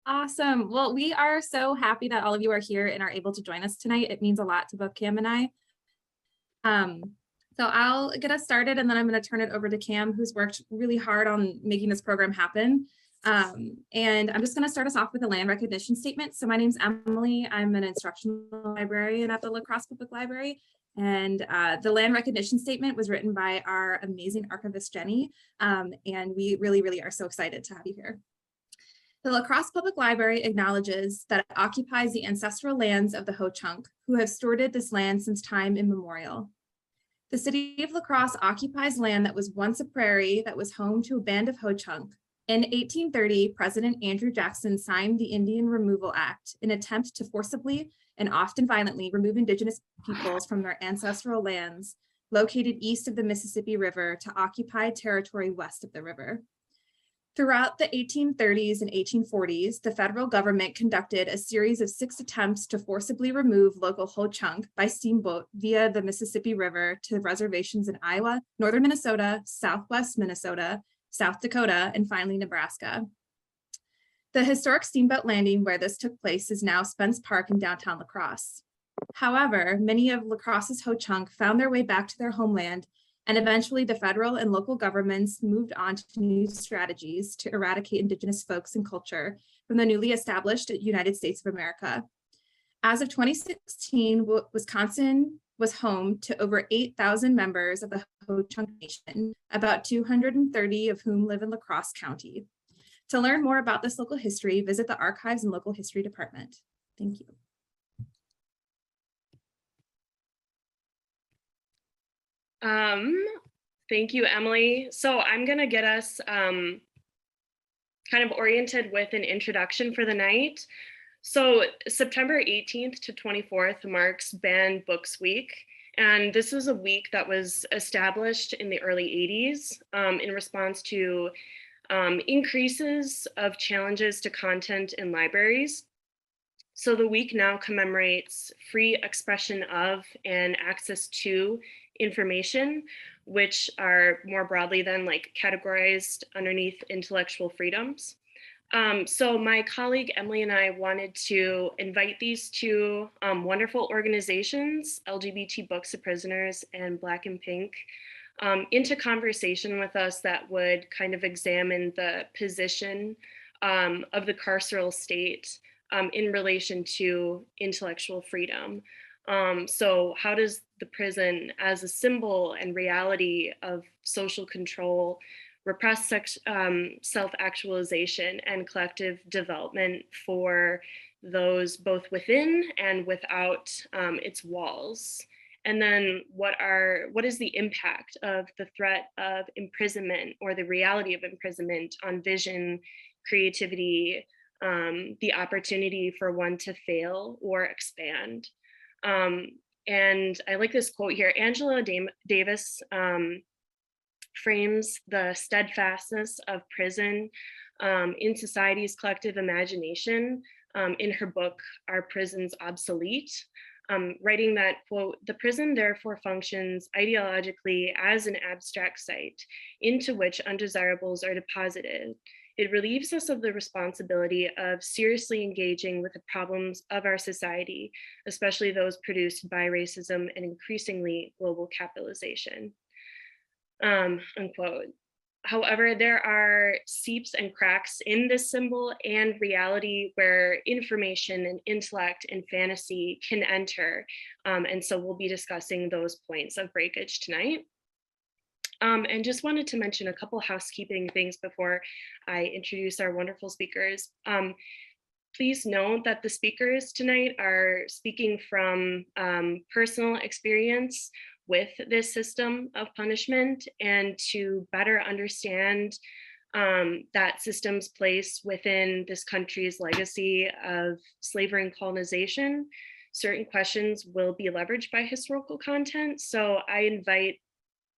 Awesome. Well, we are so happy that all of you are here and are able to join us tonight. It means a lot to both Cam and I. Um, so I'll get us started and then I'm going to turn it over to Cam, who's worked really hard on making this program happen. And I'm just going to start us off with a land recognition statement. So my name's Emily. I'm an instructional librarian at the La Crosse Public Library. And the land recognition statement was written by our amazing archivist, Jenny. And we really are so excited to have you here. The La Crosse Public Library acknowledges that it occupies the ancestral lands of the Ho-Chunk, who have stewarded this land since time immemorial. The city of La Crosse occupies land that was once a prairie that was home to a band of Ho-Chunk. In 1830, President Andrew Jackson signed the Indian Removal Act, an attempt to forcibly and often violently remove Indigenous peoples from their ancestral lands located east of the Mississippi River to occupied territory west of the river. Throughout the 1830s and 1840s, the federal government conducted a series of 6 attempts to forcibly remove local Ho-Chunk by steamboat via the Mississippi River to reservations in Iowa, northern Minnesota, southwest Minnesota, South Dakota, and finally Nebraska. The historic steamboat landing where this took place is now Spence Park in downtown La Crosse. However, many of La Crosse's Ho-Chunk found their way back to their homeland, and eventually the federal and local governments moved on to new strategies to eradicate Indigenous folks and culture from the newly established United States of America. As of 2016, Wisconsin was home to over 8,000 members of the Ho-Chunk Nation, about 230 of whom live in La Crosse County. To learn more about this local history, visit the Archives and Local History Department. Thank you. Thank you, Emily. So I'm going to get us kind of oriented with an introduction for the night. So September 18th to 24th marks Banned Books Week. And this is a week that was established in the early 80s in response to increases of challenges to content in libraries. So the week now commemorates free expression of and access to information, which are more broadly then like categorized underneath intellectual freedoms. So my colleague Emily and I wanted to invite these two wonderful organizations, LGBT Books of Prisoners and Black and Pink, into conversation with us that would kind of examine the position of the carceral state in relation to intellectual freedom. So how does the prison as a symbol and reality of social control repress self-actualization and collective development for those both within and without its walls? And then what is the impact of the threat of imprisonment or the reality of imprisonment on vision, creativity, the opportunity for one to fail or expand? And I like this quote here. Angela Davis frames the steadfastness of prison in society's collective imagination in her book, Are Prisons Obsolete? Writing that, quote, "The prison therefore functions ideologically as an abstract site into which undesirables are deposited. It relieves us of the responsibility of seriously engaging with the problems of our society, especially those produced by racism and increasingly global capitalization," unquote. However, there are seeps and cracks in this symbol and reality where information and intellect and fantasy can enter. And so we'll be discussing those points of breakage tonight. And just wanted to mention a couple housekeeping things before I introduce our wonderful speakers. Please note that the speakers tonight are speaking from personal experience with this system of punishment, and to better understand that system's place within this country's legacy of slavery and colonization, certain questions will be leveraged by historical content. So I invite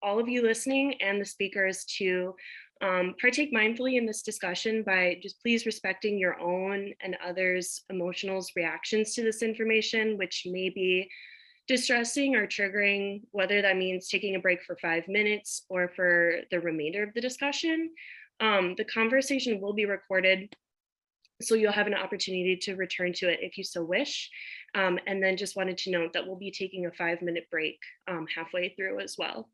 all of you listening and the speakers to partake mindfully in this discussion by just please respecting your own and others' emotional reactions to this information, which may be distressing or triggering, whether that means taking a break for 5 minutes or for the remainder of the discussion. The conversation will be recorded, So you'll have an opportunity to return to it if you so wish. And then just wanted to note that we'll be taking a 5-minute break halfway through as well.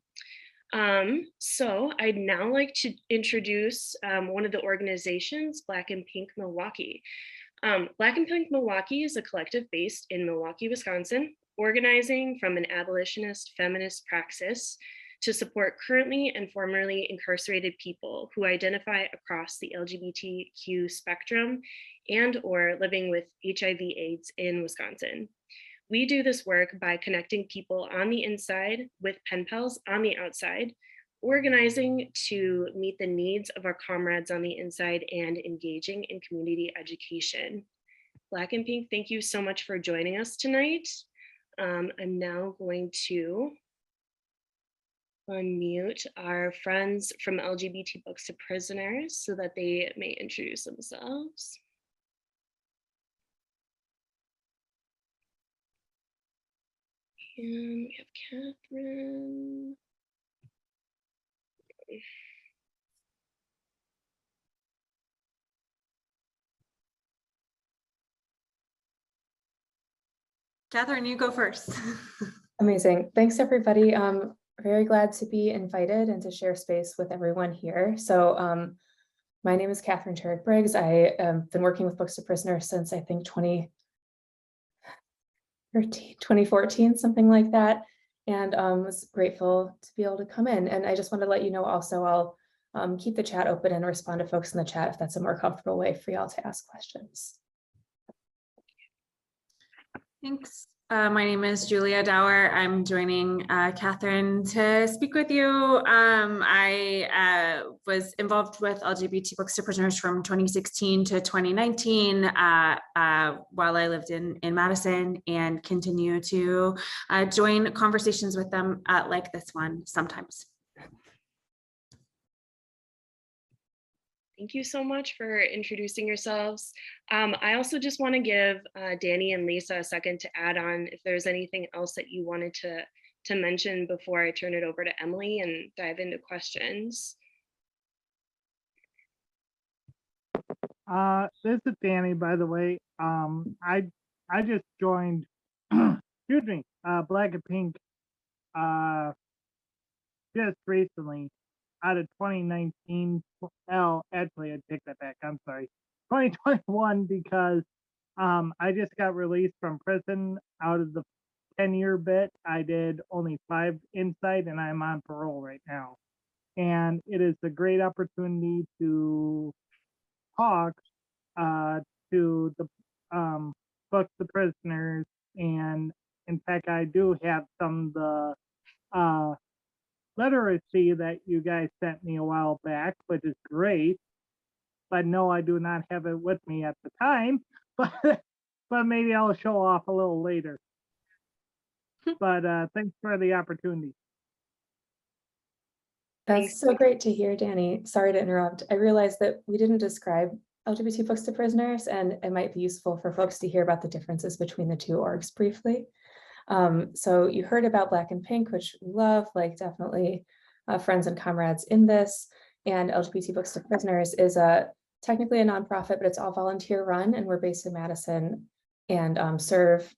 So I'd now like to introduce one of the organizations, Black and Pink Milwaukee. Black and Pink Milwaukee is a collective based in Milwaukee, Wisconsin, organizing from an abolitionist feminist praxis to support currently and formerly incarcerated people who identify across the LGBTQ spectrum and or living with HIV/AIDS in Wisconsin. We do this work by connecting people on the inside with pen pals on the outside, organizing to meet the needs of our comrades on the inside and engaging in community education. Black and Pink, thank you so much for joining us tonight. I'm now going to unmute our friends from LGBT Books to Prisoners so that they may introduce themselves. And we have Catherine. Catherine, you go first. Amazing. Thanks, everybody. Very glad to be invited and to share space with everyone here. So my name is Catherine Cherrick-Briggs. I have been working with Books to Prisoners since I think 2014, something like that. And was grateful to be able to come in. And I just want to let you know also, I'll keep the chat open and respond to folks in the chat if that's a more comfortable way for y'all to ask questions. Thanks. My name is Julia Dower. I'm joining Catherine to speak with you. I was involved with LGBT Books to Prisoners from 2016 to 2019 while I lived in Madison, and continue to join conversations with them like this one sometimes. Thank you so much for introducing yourselves. I also just want to give Danny and Lisa a second to add on if there's anything else that you wanted to mention before I turn it over to Emily and dive into questions. This is Danny, by the way. I just joined, excuse me, Black and Pink just recently out of 2019. Well, actually, I take that back. I'm sorry, 2021, because I just got released from prison. Out of the 10-year bit, I did only 5 inside, and I'm on parole right now. And it is a great opportunity to talk to the Books to Prisoners, and in fact, I do have some of the literacy that you guys sent me a while back, which is great. But no, I do not have it with me at the time. But maybe I'll show off a little later. But thanks for the opportunity. That's so great to hear, Danny. Sorry to interrupt. I realized that we didn't describe LGBT Books to Prisoners, and it might be useful for folks to hear about the differences between the two orgs briefly. So you heard about Black and Pink, which we love, like definitely friends and comrades in this. And LGBT Books to Prisoners is technically a nonprofit, but it's all volunteer run, and we're based in Madison and serve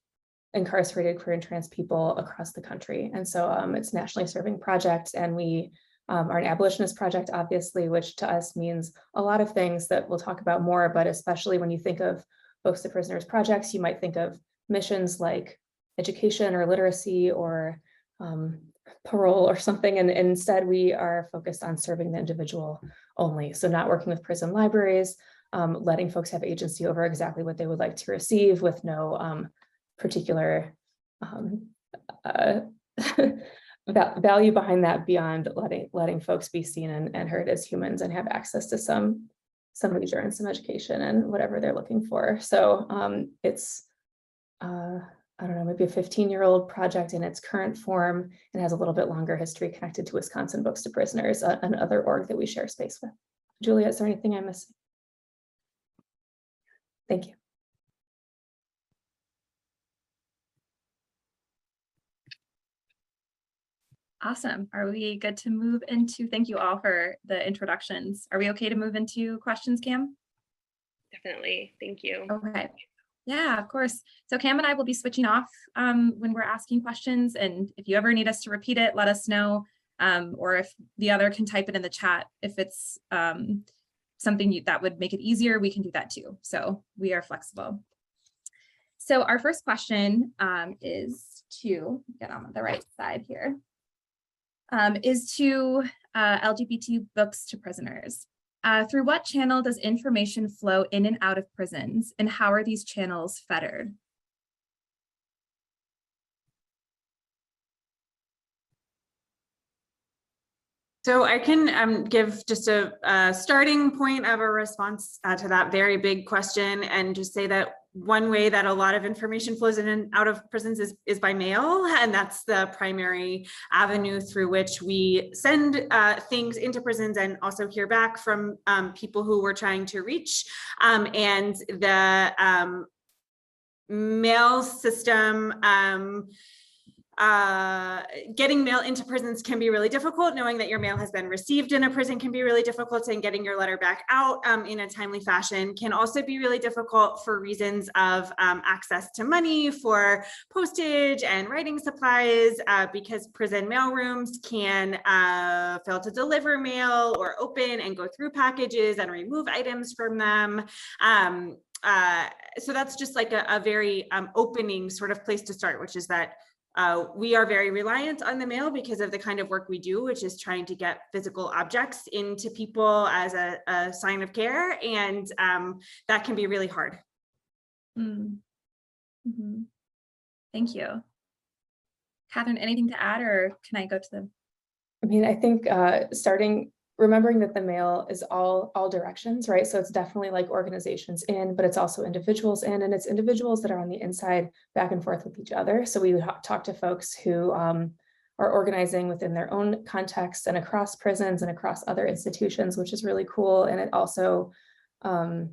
incarcerated queer and trans people across the country. And so it's a nationally serving project, and we are an abolitionist project, obviously, which to us means a lot of things that we'll talk about more, but especially when you think of Books to Prisoners projects, you might think of missions like education or literacy or parole or something. And instead, we are focused on serving the individual only. So not working with prison libraries, letting folks have agency over exactly what they would like to receive with no particular value behind that beyond letting folks be seen and heard as humans and have access to some leisure and some education and whatever they're looking for. So it's I don't know, maybe a 15-year-old project in its current form, and has a little bit longer history connected to Wisconsin Books to Prisoners, another org that we share space with. Julia, is there anything I'm missing? Thank you. Awesome. Are we good to move into, thank you all for the introductions. Are we okay to move into questions, Cam? Definitely. Thank you. Okay. Yeah, of course. So Cam and I will be switching off when we're asking questions. And if you ever need us to repeat it, let us know. Or if the other can type it in the chat, if it's something that would make it easier, we can do that too. So we are flexible. So our first question is to get on the right side here. Is to LGBT books to prisoners. Through what channel does information flow in and out of prisons, and how are these channels fettered? So I can give just a starting point of a response to that very big question, and just say that one way that a lot of information flows in and out of prisons is by mail, and that's the primary avenue through which we send things into prisons and also hear back from people who we're trying to reach. And the mail system, getting mail into prisons can be really difficult. Knowing that your mail has been received in a prison can be really difficult, and getting your letter back out in a timely fashion can also be really difficult for reasons of access to money for postage and writing supplies, because prison mail rooms can fail to deliver mail or open and go through packages and remove items from them. So that's just like a very opening sort of place to start, which is that we are very reliant on the mail because of the kind of work we do, which is trying to get physical objects into people as a sign of care. And that can be really hard. Mm-hmm. Thank you. Catherine, anything to add, or can I go to the? I mean, I think remembering that the mail is all directions, right? So it's definitely like organizations in, but it's also individuals in, and it's individuals that are on the inside back and forth with each other. So we would talk to folks who are organizing within their own context and across prisons and across other institutions, which is really cool. And it also, you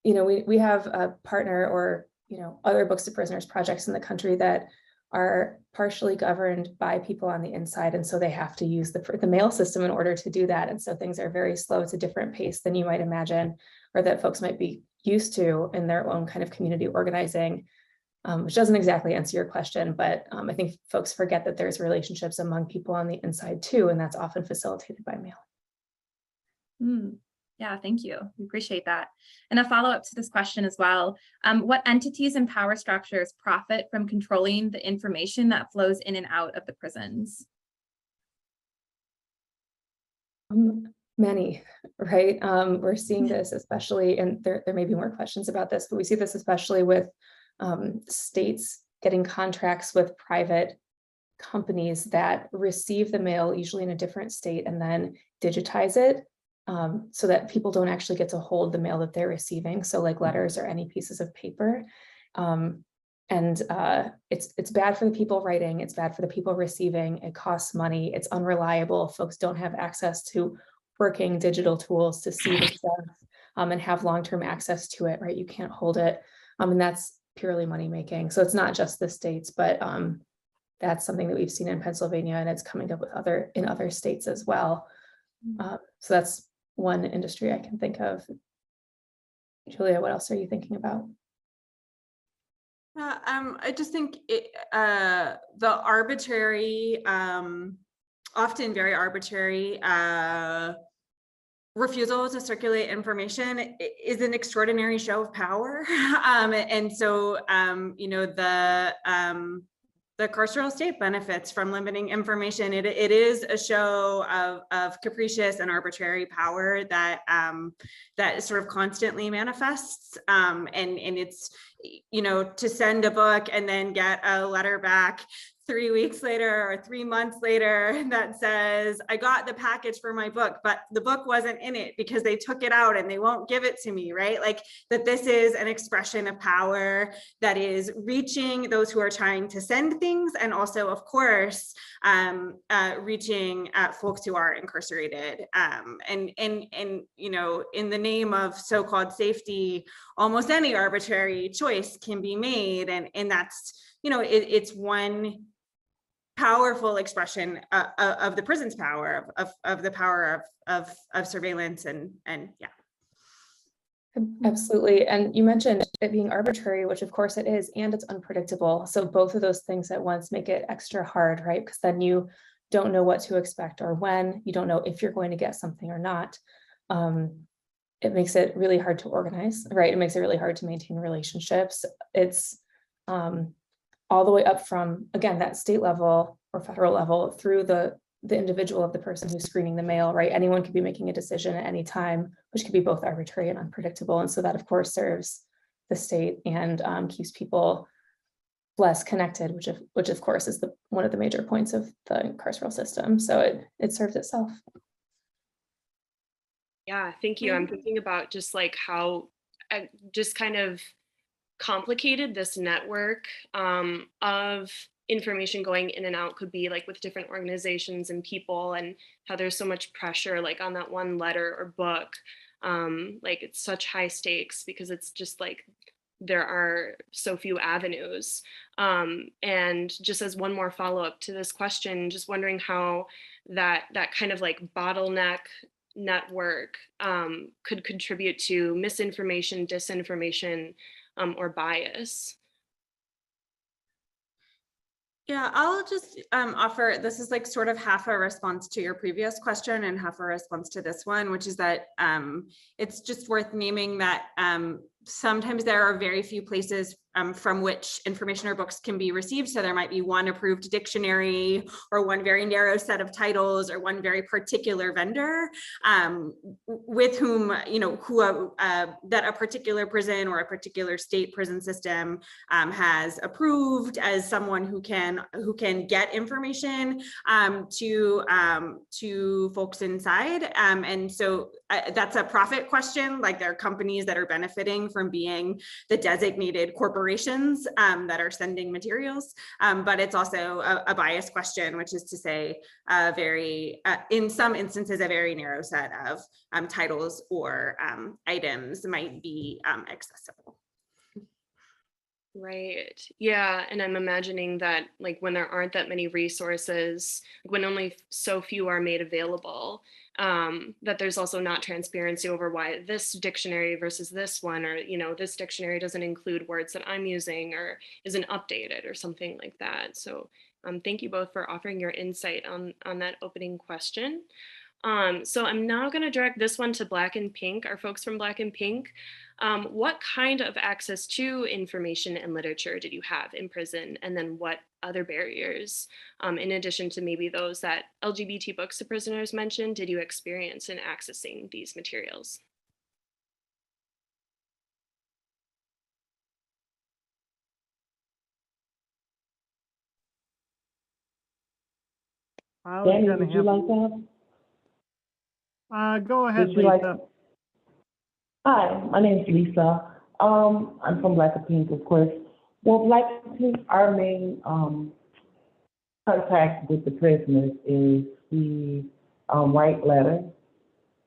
know, we have a partner, or, you know, other books to prisoners projects in the country that are partially governed by people on the inside. And so they have to use the mail system in order to do that. And so things are very slow. It's a different pace than you might imagine, or that folks might be used to in their own kind of community organizing, which doesn't exactly answer your question, but I think folks forget that there's relationships among people on the inside too, and that's often facilitated by mail. Yeah, thank you. We appreciate that. And a follow-up to this question as well. What entities and power structures profit from controlling the information that flows in and out of the prisons? Many, right? We're seeing this especially, and there may be more questions about this, but we see this especially with states getting contracts with private companies that receive the mail, usually in a different state, and then digitize it. So that people don't actually get to hold the mail that they're receiving. So like letters or any pieces of paper. And it's bad for the people writing, it's bad for the people receiving, it costs money, it's unreliable. Folks don't have access to working digital tools to see the stuff and have long-term access to it, right? You can't hold it. And that's purely money making. So it's not just the states, but that's something that we've seen in Pennsylvania, and it's coming up with in other states as well. So that's one industry I can think of. Julia, what else are you thinking about? I just think the arbitrary, often very arbitrary refusal to circulate information is an extraordinary show of power. And so, you know, the carceral state benefits from limiting information. It is a show of capricious and arbitrary power that that sort of constantly manifests. And it's, you know, to send a book and then get a letter back 3 weeks later or 3 months later that says, I got the package for my book, but the book wasn't in it because they took it out and they won't give it to me, right? Like that this is an expression of power that is reaching those who are trying to send things, and also, of course, reaching folks who are incarcerated. And you know, in the name of so-called safety, almost any arbitrary choice can be made, and that's, you know, it's one powerful expression of the prison's power, of the power of surveillance, and yeah. Absolutely. And you mentioned it being arbitrary, which of course it is, and it's unpredictable. So both of those things at once make it extra hard, right? Because then you don't know what to expect or when, you don't know if you're going to get something or not. It makes it really hard to organize, right? It makes it really hard to maintain relationships. It's all the way up from, again, that state level or federal level through the individual of the person who's screening the mail, right? Anyone could be making a decision at any time, which could be both arbitrary and unpredictable. And so that of course serves the state and keeps people less connected, which of course is one of the major points of the carceral system. So it serves itself. Yeah, thank you. I'm thinking about just like how just kind of complicated this network of information going in and out could be, like with different organizations and people, and how there's so much pressure like on that one letter or book. Like it's such high stakes because it's just like there are so few avenues. And just as one more follow-up to this question, just wondering how that kind of like bottleneck network could contribute to misinformation, disinformation, or bias. Yeah, I'll just offer, this is like sort of half a response to your previous question and half a response to this one, which is that it's just worth naming that sometimes there are very few places from which information or books can be received. So there might be one approved dictionary or one very narrow set of titles or one very particular vendor with whom, you know, that a particular prison or a particular state prison system has approved as someone who can get information to folks inside. And so that's a profit question. Like there are companies that are benefiting from being the designated corporations that are sending materials. But it's also a bias question, which is to say in some instances, a very narrow set of titles or items might be accessible. Right. Yeah. And I'm imagining that like when there aren't that many resources, when only so few are made available, that there's also not transparency over why this dictionary versus this one, or, you know, this dictionary doesn't include words that I'm using or isn't updated or something like that. So thank you both for offering your insight on that opening question. So I'm now going to direct this one to Black and Pink, our folks from Black and Pink. What kind of access to information and literature did you have in prison? And then what other barriers, in addition to maybe those that LGBT Books to Prisoners mentioned, did you experience in accessing these materials? Danny, would you like that? Go ahead, Would you Lisa. like? Hi, my name is Lisa. I'm from Black and Pink, of course. Well, Black and Pink, our main contact with the prisoners is we write letters.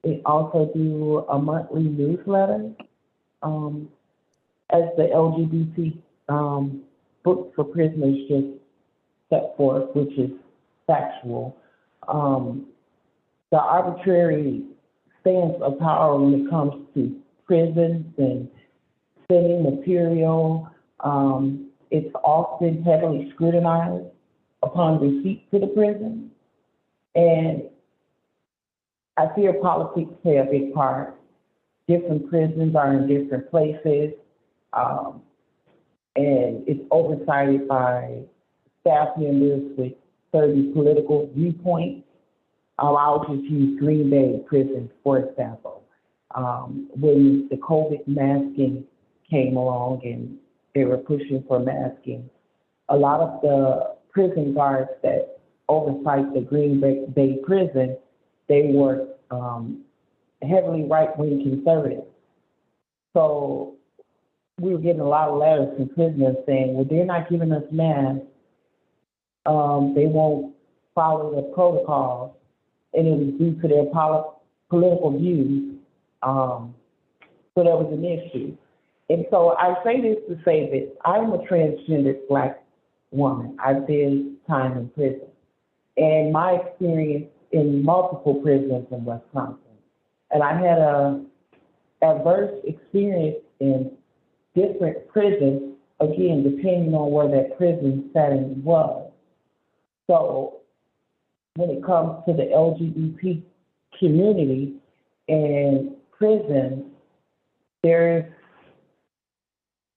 We also do a monthly newsletter as the LGBT Books for Prisoners just set forth, which is factual. The arbitrary stance of power when it comes to prisons and sending material, it's often heavily scrutinized upon receipt to the prison. And I fear politics play a big part. Different prisons are in different places, and it's oversighted by staff members with certain political viewpoints. I'll just use Green Bay Prison, for example. When the COVID masking came along and they were pushing for masking, a lot of the prison guards that oversight the Green Bay Prison, they were heavily right-wing conservatives. So we were getting a lot of letters from prisoners saying, well, they're not giving us masks. They won't follow the protocols, and it was due to their political views. So there was an issue. And so I say this to say that I'm a transgender Black woman. I did time in prison. And my experience in multiple prisons in Wisconsin. And I had a adverse experience in different prisons, again, depending on where that prison setting was. So when it comes to the LGBT community and prisons, there's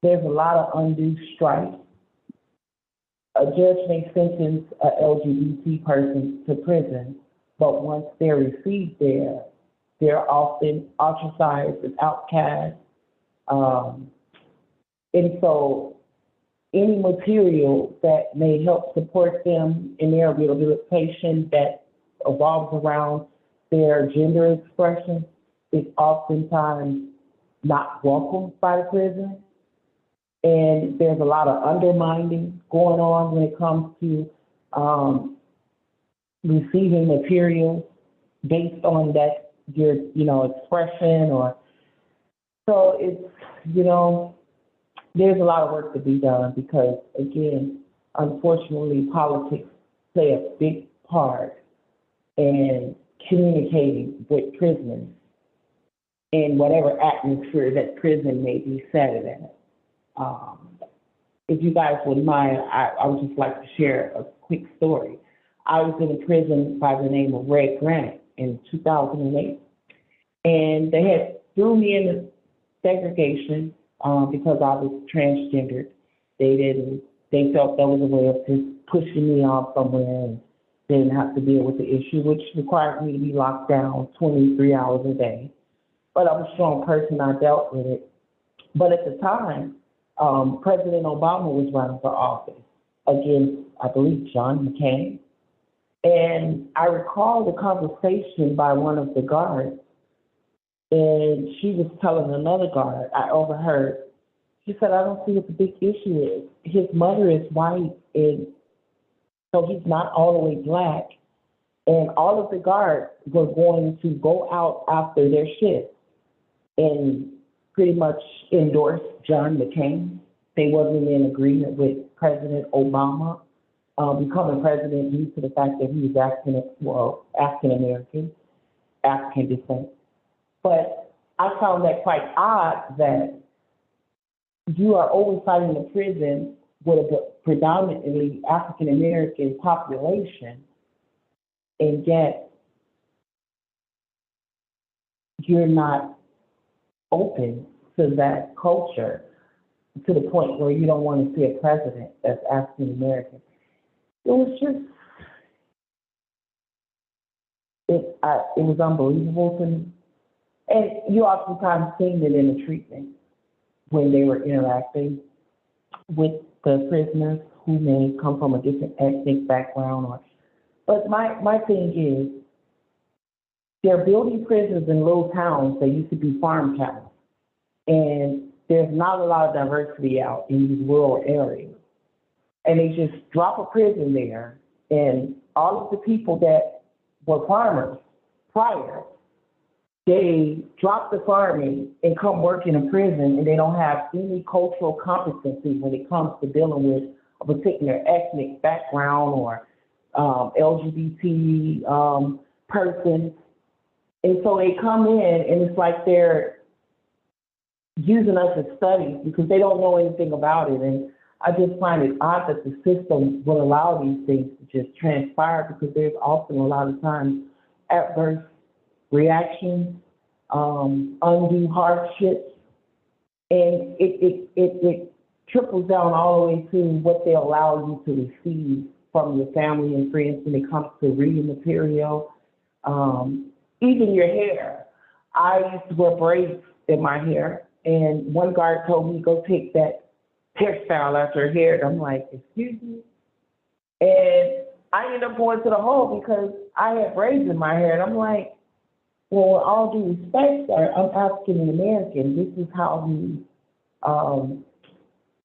a lot of undue strife. A judge may sentence an LGBT person to prison, but once they're received there, they're often ostracized and outcast. And so any material that may help support them in their rehabilitation that evolves around their gender expression is oftentimes not welcomed by the prison. And there's a lot of undermining going on when it comes to receiving material based on that, your, expression or, so it's, there's a lot of work to be done because, again, unfortunately, politics play a big part in communicating with prisoners in whatever atmosphere that prison may be set in. If you guys wouldn't mind, I would just like to share a quick story. I was in a prison by the name of Red Granite in 2008, and they had threw me into segregation because I was transgendered. They felt that was a way of just pushing me off somewhere and didn't have to deal with the issue, which required me to be locked down 23 hours a day. But I'm a strong person, I dealt with it. But at the time, President Obama was running for office against, I believe, John McCain. And I recall the conversation by one of the guards, and she was telling another guard, I overheard, she said, I don't see what the big issue is. His mother is white, and so he's not all the way black. And all of the guards were going to go out after their shift and pretty much endorse John McCain. They wasn't in agreement with President Obama becoming president due to the fact that he was African American, African descent. But I found that quite odd that you are oversighting a prison with a predominantly African American population, and yet you're not open to that culture to the point where you don't want to see a president that's African American. It was just, it was unbelievable to me. And you oftentimes seen it in the treatment when they were interacting with the prisoners who may come from a different ethnic background. But my thing is, they're building prisons in little towns that used to be farm towns. And there's not a lot of diversity out in these rural areas. And they just drop a prison there, and all of the people that were farmers prior, they drop the farming and come work in a prison, and they don't have any cultural competency when it comes to dealing with a particular ethnic background or LGBT person. And so they come in, and it's like they're using us as studies because they don't know anything about it. And I just find it odd that the system will allow these things to just transpire because there's often a lot of times adverse reactions, undue hardships, and it trickles down all the way to what they allow you to receive from your family and friends when it comes to reading material, even your hair. I used to wear braids in my hair, and one guard told me, go take that hairstyle out your hair. And I'm like, excuse me? And I ended up going to the hole because I had braids in my hair. And I'm like, well, with all due respect, sir, I'm African American. This is how we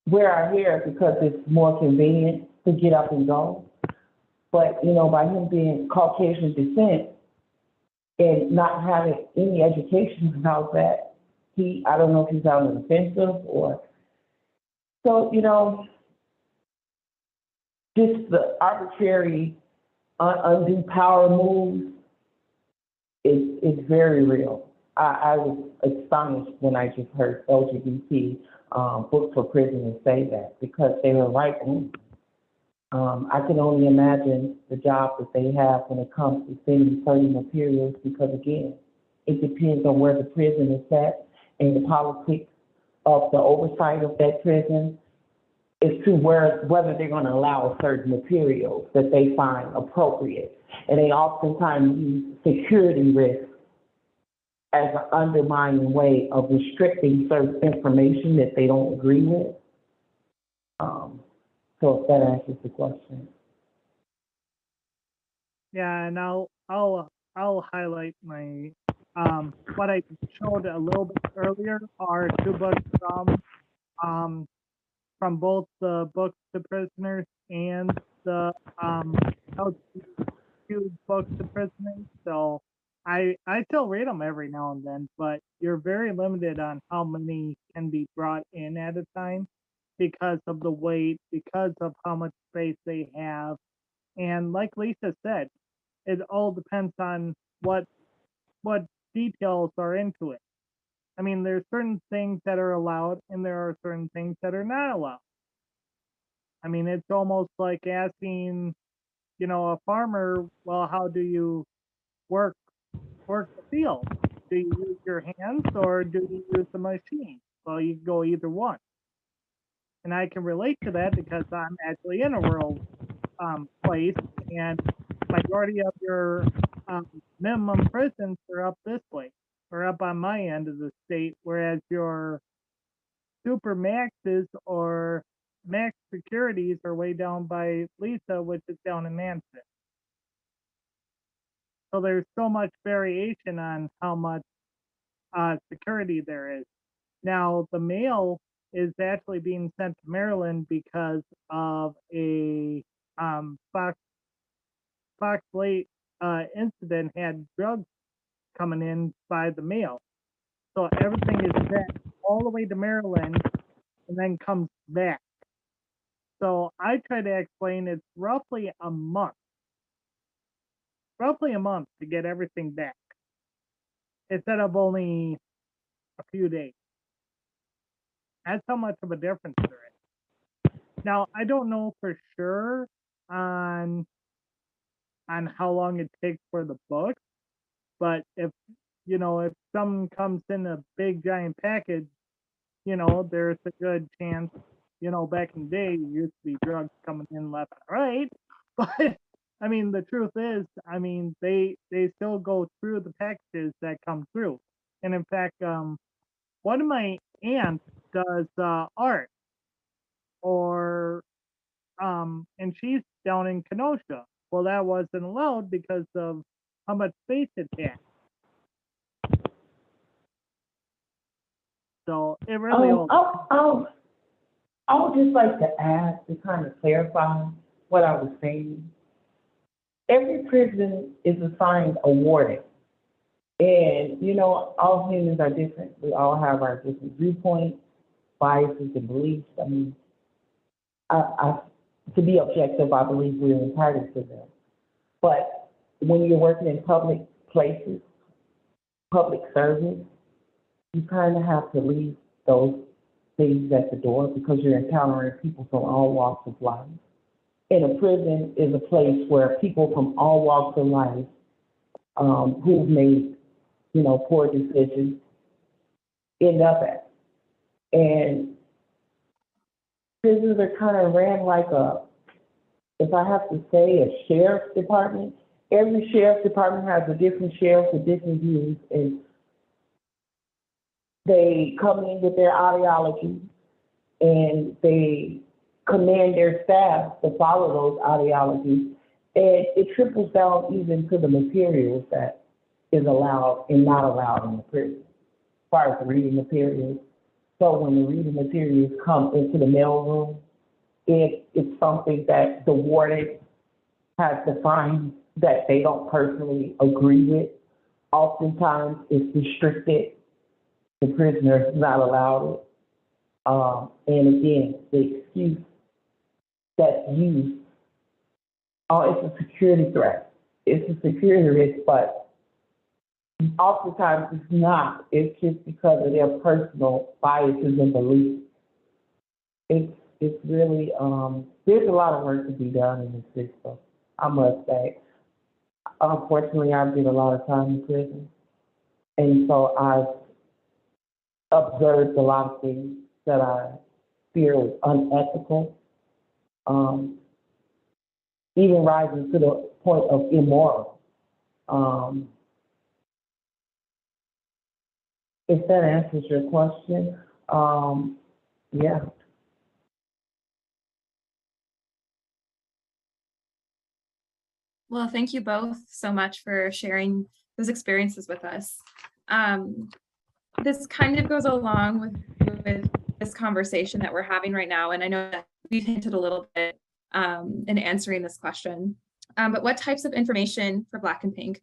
wear our hair because it's more convenient to get up and go. But, by him being Caucasian descent and not having any education about that, I don't know if he's on the offensive or, so, just the arbitrary, undue power moves is very real. I was astonished when I just heard LGBT books for prisoners say that, because they were right on. I can only imagine the job that they have when it comes to sending certain materials, because again, it depends on where the prison is at and the politics of the oversight of that prison as to whether they're going to allow certain materials that they find appropriate. And they oftentimes use security risks as an undermining way of restricting certain information that they don't agree with. So if that answers the question. Yeah, and I'll highlight my what I showed a little bit earlier are two books from both the books to prisoners and the LGBTQ books to prisoners. So I still read them every now and then, but you're very limited on how many can be brought in at a time because of the weight, because of how much space they have. And like Lisa said, it all depends on what details are into it. I mean, there's certain things that are allowed and there are certain things that are not allowed. I mean, it's almost like asking, a farmer, well, how do you work the field? Do you use your hands or do you use the machine? Well, you go either one. And I can relate to that because I'm actually in a rural place, and majority of your minimum prisons are up this way, or up on my end of the state, whereas your super maxes or max securities are way down by Lisa, which is down in Manson. So there's so much variation on how much security there is. Now, the mail is actually being sent to Maryland because of a Fox Lake incident had drugs coming in by the mail. So everything is sent all the way to Maryland and then comes back. So I try to explain it's roughly a month to get everything back instead of only a few days. That's how much of a difference there is. Now, I don't know for sure on how long it takes for the book, but if some comes in a big giant package, there's a good chance, back in the day, it used to be drugs coming in left and right. But I mean, the truth is, I mean, they still go through the packages that come through. And in fact, one of my aunts does art, or and she's down in Kenosha. Well, that wasn't allowed because of how much space it had. So it really I would just like to add, to kind of clarify what I was saying. Every prison is assigned a warden. And, all humans are different. We all have our different viewpoints, biases, and beliefs. I mean, to be objective, I believe we're entitled to them. But when you're working in public places, public service, you kind of have to leave those things at the door because you're encountering people from all walks of life. And a prison is a place where people from all walks of life who've made, poor decisions end up at. And prisons are kind of ran like if I have to say, a sheriff's department. Every sheriff's department has a different sheriff with different views, and they come in with their ideology and they command their staff to follow those ideologies. And it trickles down even to the materials that is allowed and not allowed in the prison, as far as the reading materials. So when the reading materials come into the mailroom, it's something that the warden has defined that they don't personally agree with. Oftentimes it's restricted. The prisoner is not allowed it. And again, the excuse that's used, it's a security threat. It's a security risk, but you oftentimes it's not. It's just because of their personal biases and beliefs. It's really, there's a lot of work to be done in the system, I must say. Unfortunately, I did a lot of time in prison, and so I've observed a lot of things that I fear is unethical, even rising to the point of immoral. If that answers your question, yeah. Well, thank you both so much for sharing those experiences with us. This kind of goes along with this conversation that we're having right now. And I know that we've hinted a little bit in answering this question. But what types of information for Black and Pink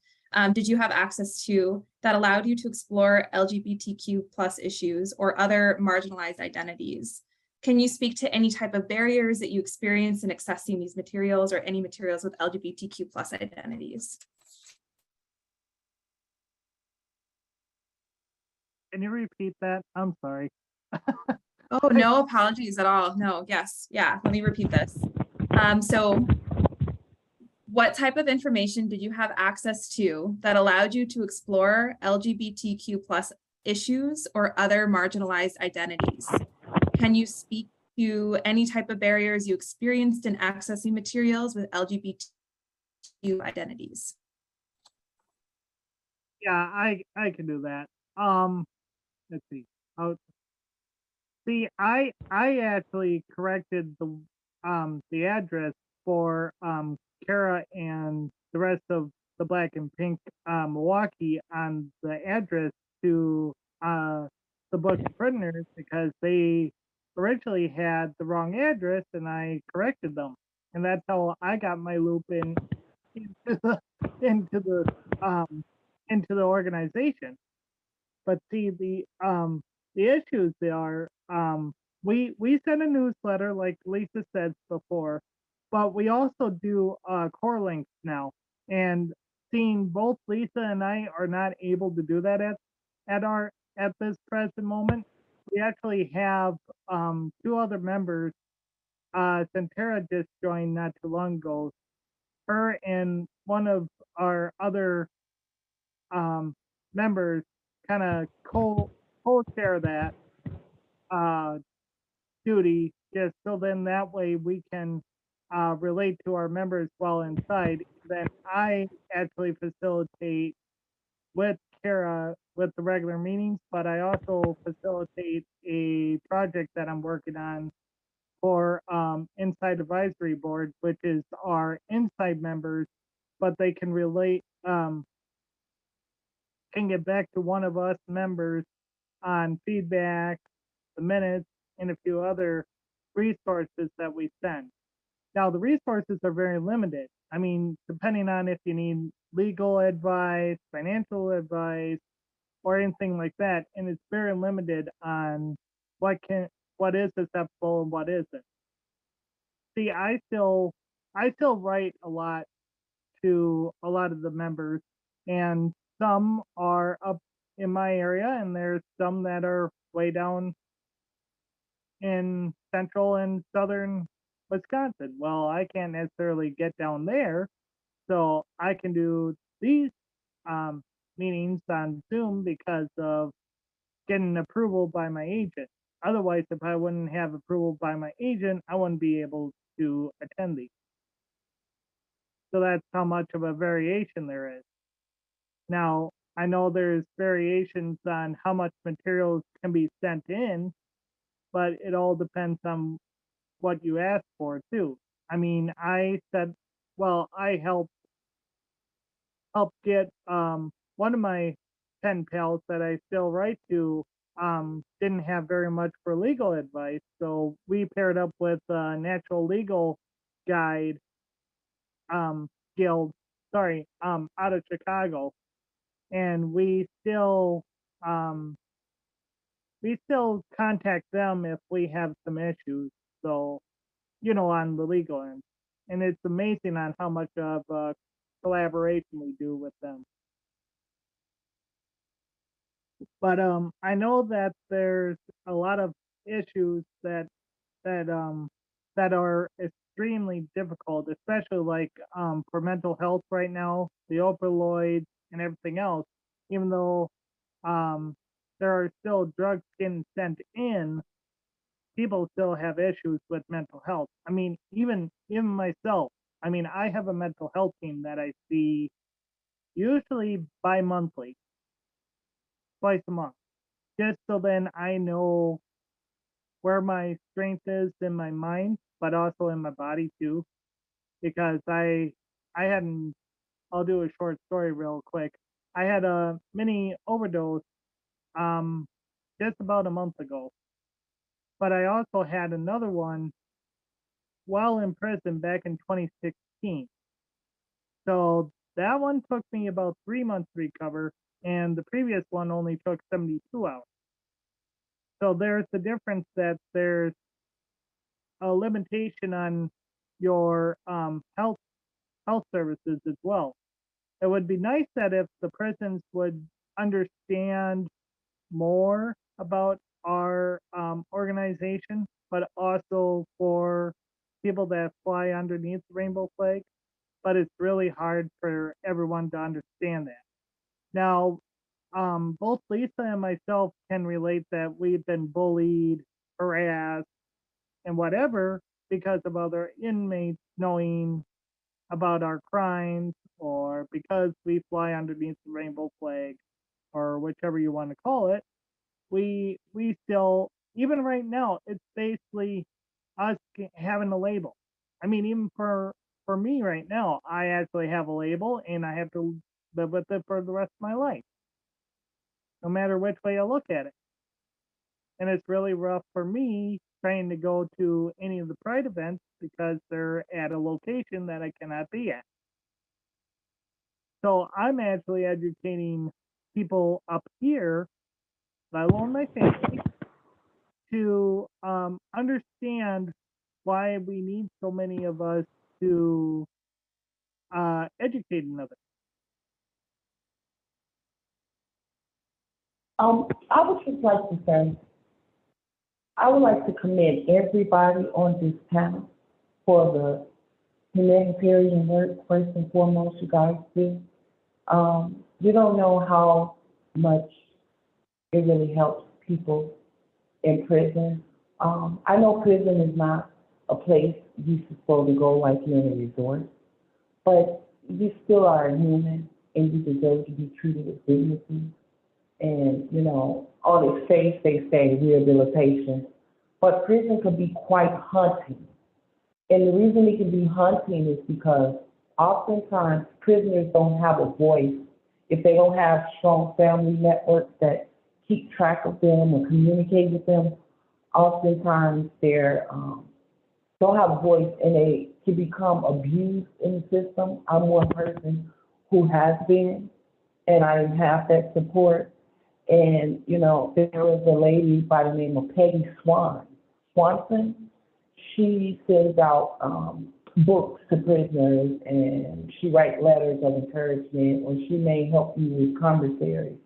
did you have access to that allowed you to explore LGBTQ plus issues or other marginalized identities? Can you speak to any type of barriers that you experienced in accessing these materials or any materials with LGBTQ plus identities? Can you repeat that? I'm sorry. Oh, no apologies at all. No, yes, yeah, let me repeat this. So what type of information did you have access to that allowed you to explore LGBTQ plus issues or other marginalized identities? Can you speak to any type of barriers you experienced in accessing materials with LGBTQ identities? Yeah, I can do that. Let's see. Oh, see, I actually corrected the address for Kara and the rest of the Black and Pink Milwaukee on the address to the book of prisoners because they originally had the wrong address and I corrected them. And that's how I got my loop into the into the um into the organization. But see, the issues are we send a newsletter like Lisa said before, but we also do core links now. And seeing both Lisa and I are not able to do that at this present moment, we actually have two other members. Centera just joined not too long ago. Her and one of our other um, members kind of co-share that uh, duty, just so then that way we can relate to our members while inside. Then I actually facilitate with Kara with the regular meetings, but I also facilitate a project that I'm working on for Inside Advisory Board, which is our inside members, but they can relate, can get back to one of us members on feedback, the minutes, and a few other resources that we send. Now, the resources are very limited. I mean, depending on if you need legal advice, financial advice, or anything like that, and it's very limited on what is acceptable and what isn't. See, I still write a lot to a lot of the members, and some are up in my area, and there's some that are way down in central and southern Wisconsin. Well, I can't necessarily get down there, so I can do these um, meetings on Zoom because of getting approval by my agent. Otherwise, if I wouldn't have approval by my agent, I wouldn't be able to attend these. So that's how much of a variation there is. Now, I know there's variations on how much materials can be sent in, but it all depends on what you ask for too. I mean, I said, well, I helped get one of my pen pals that I still write to didn't have very much for legal advice, so we paired up with a Natural Legal Guide um guild, sorry, out of Chicago, and um we still contact them if we have some issues. So, on the legal end. And it's amazing on how much of collaboration we do with them. But I know that there's a lot of issues that that are extremely difficult, especially like for mental health right now, the opioids and everything else. Even though um there are still drugs getting sent in, people still have issues with mental health. I mean, even myself. I mean, I have a mental health team that I see usually bi-monthly, twice a month, just so then I know where my strength is in my mind, but also in my body too. Because I hadn't. I'll do a short story real quick. I had a mini overdose um just about a month ago, but I also had another one while in prison back in 2016. So that one took me about 3 months to recover, and the previous one only took 72 hours. So there's the difference that there's a limitation on your health services as well. It would be nice that if the prisons would understand more about our organization, but also for people that fly underneath the rainbow flag. But it's really hard for everyone to understand that. Now, both Lisa and myself can relate that we've been bullied, harassed, and whatever because of other inmates knowing about our crimes, or because we fly underneath the rainbow flag, or whichever you want to call it. We still, even right now, it's basically us having a label. I mean, even for me right now, I actually have a label and I have to live with it for the rest of my life, no matter which way I look at it. And it's really rough for me trying to go to any of the pride events because they're at a location that I cannot be at. So I'm actually educating people up here, let alone my family, to understand why we need so many of us to educate another. I would just like to say, I would like to commend everybody on this panel for the humanitarian work, first and foremost, you guys do. You don't know how much it really helps people in prison. I know prison is not a place you're supposed to go like you're in a resort, but you still are a human and you deserve to be treated with dignity. And, you know, all they say rehabilitation, but prison can be quite haunting. And the reason it can be haunting is because oftentimes prisoners don't have a voice. If they don't have strong family networks that keep track of them or communicate with them, oftentimes they're don't have a voice and they can become abused in the system. I'm one person who has been, and I have that support. And, you know, there was a lady by the name of Peggy Swanson. She sends out books to prisoners and she writes letters of encouragement, or she may help you with commissaries.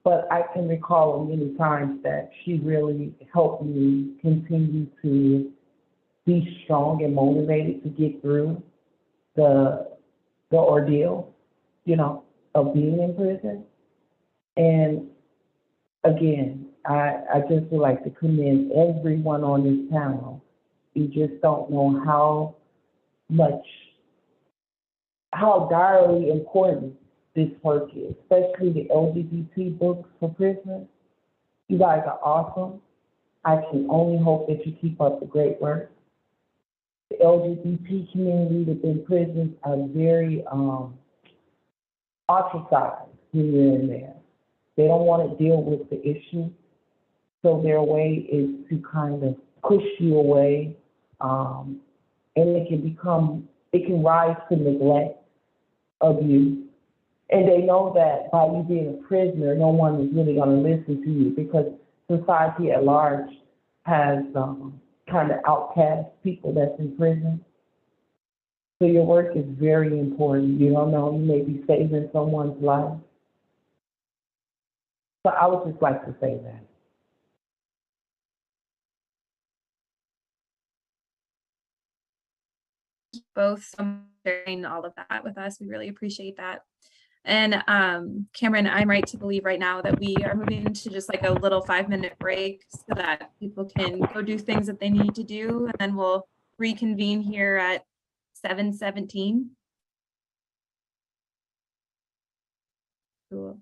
But I can recall many times that she really helped me continue to be strong and motivated to get through the ordeal, you know, of being in prison. And again, I just would like to commend everyone on this panel. You just don't know how direly important this work is, especially the LGBT books for prisoners. You guys are awesome. I can only hope that you keep up the great work. The LGBT community within prisons are very ostracized when you're in there. They don't want to deal with the issue, so their way is to kind of push you away, and it can rise to neglect of you. And they know that by you being a prisoner, no one is really going to listen to you because society at large has kind of outcast people that's in prison. So your work is very important. You don't know, you may be saving someone's life. So I would just like to say that. Both so much for sharing all of that with us. We really appreciate that. And Cameron, I'm right to believe right now that we are moving into just like a little 5-minute break so that people can go do things that they need to do, and then we'll reconvene here at 7:17. Cool.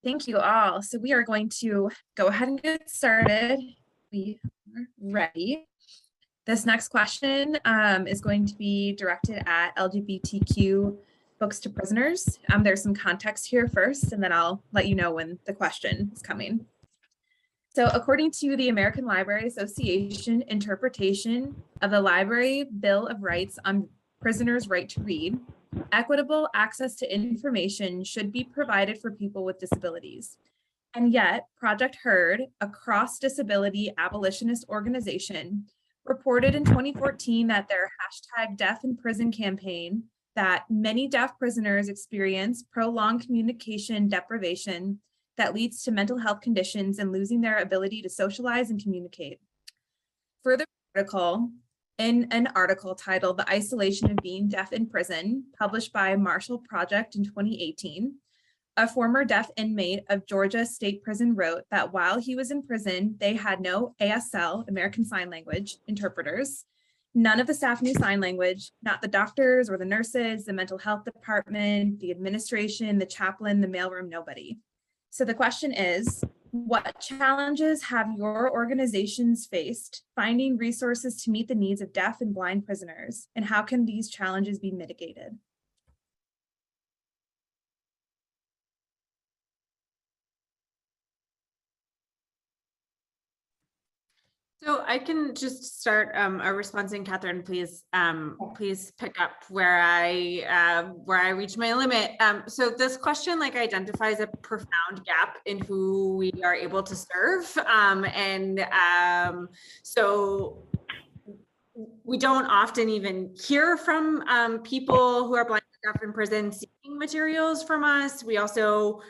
Thank you all. So we are going to go ahead and get started. We are ready. This next question is going to be directed at LGBTQ books to prisoners. There's some context here first, and then I'll let you know when the question is coming. So according to the American Library Association interpretation of the Library Bill of Rights on Prisoners' Right to Read, equitable access to information should be provided for people with disabilities. And yet, Project HEARD, a cross-disability abolitionist organization, reported in 2014 that their #DeafInPrison campaign that many deaf prisoners experience prolonged communication deprivation that leads to mental health conditions and losing their ability to socialize and communicate. Further article in an article titled The Isolation of Being Deaf in Prison, published by Marshall Project in 2018, a former deaf inmate of Georgia State Prison wrote that while he was in prison, they had no ASL, American Sign Language, interpreters. None of the staff knew sign language, not the doctors or the nurses, the mental health department, the administration, the chaplain, the mailroom, nobody. So the question is, what challenges have your organizations faced finding resources to meet the needs of deaf and blind prisoners, and how can these challenges be mitigated? So I can just start a response, and Catherine, please pick up where I reach my limit. So this question identifies a profound gap in who we are able to serve, so we don't often even hear from people who are blind or deaf in prison seeking materials from us. We also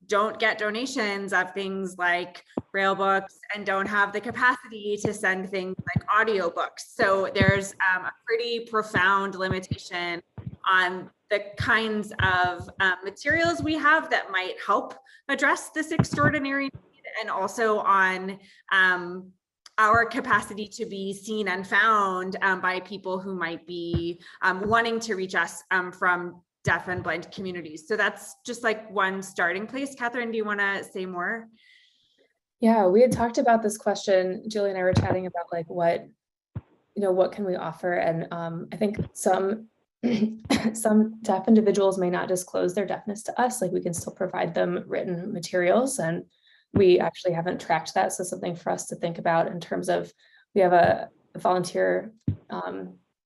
don't get donations of things like Braille books and don't have the capacity to send things like audiobooks. So there's a pretty profound limitation on the kinds of materials we have that might help address this extraordinary need, and also on our capacity to be seen and found by people who might be wanting to reach us from deaf and blind communities. So that's just one starting place. Catherine, do you want to say more? Yeah, we had talked about this question. Julie and I were chatting about what can we offer? And I think some deaf individuals may not disclose their deafness to us. We can still provide them written materials, and we actually haven't tracked that. So something for us to think about in terms of, we have a volunteer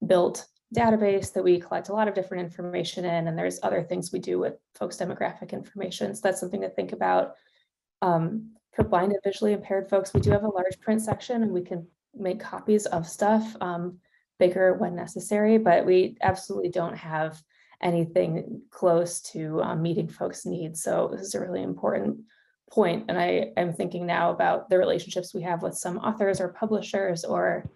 built database that we collect a lot of different information in, and there's other things we do with folks' demographic information. So that's something to think about. For blind and visually impaired folks, we do have a large print section, and we can make copies of stuff bigger when necessary, but we absolutely don't have anything close to meeting folks' needs. So this is a really important point. And I am thinking now about the relationships we have with some authors or publishers or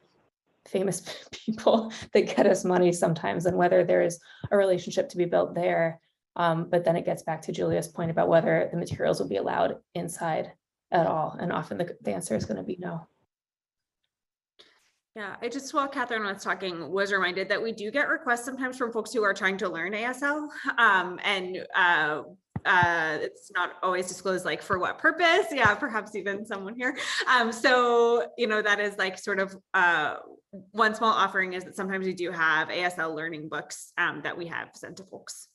famous people that get us money sometimes, and whether there is a relationship to be built there. But then it gets back to Julia's point about whether the materials will be allowed inside at all. And often the answer is going to be no. Yeah, I just, while Catherine was talking, was reminded that we do get requests sometimes from folks who are trying to learn ASL. It's not always disclosed for what purpose. Yeah, perhaps even someone here. So, that is sort of one small offering, is that sometimes we do have ASL learning books that we have sent to folks.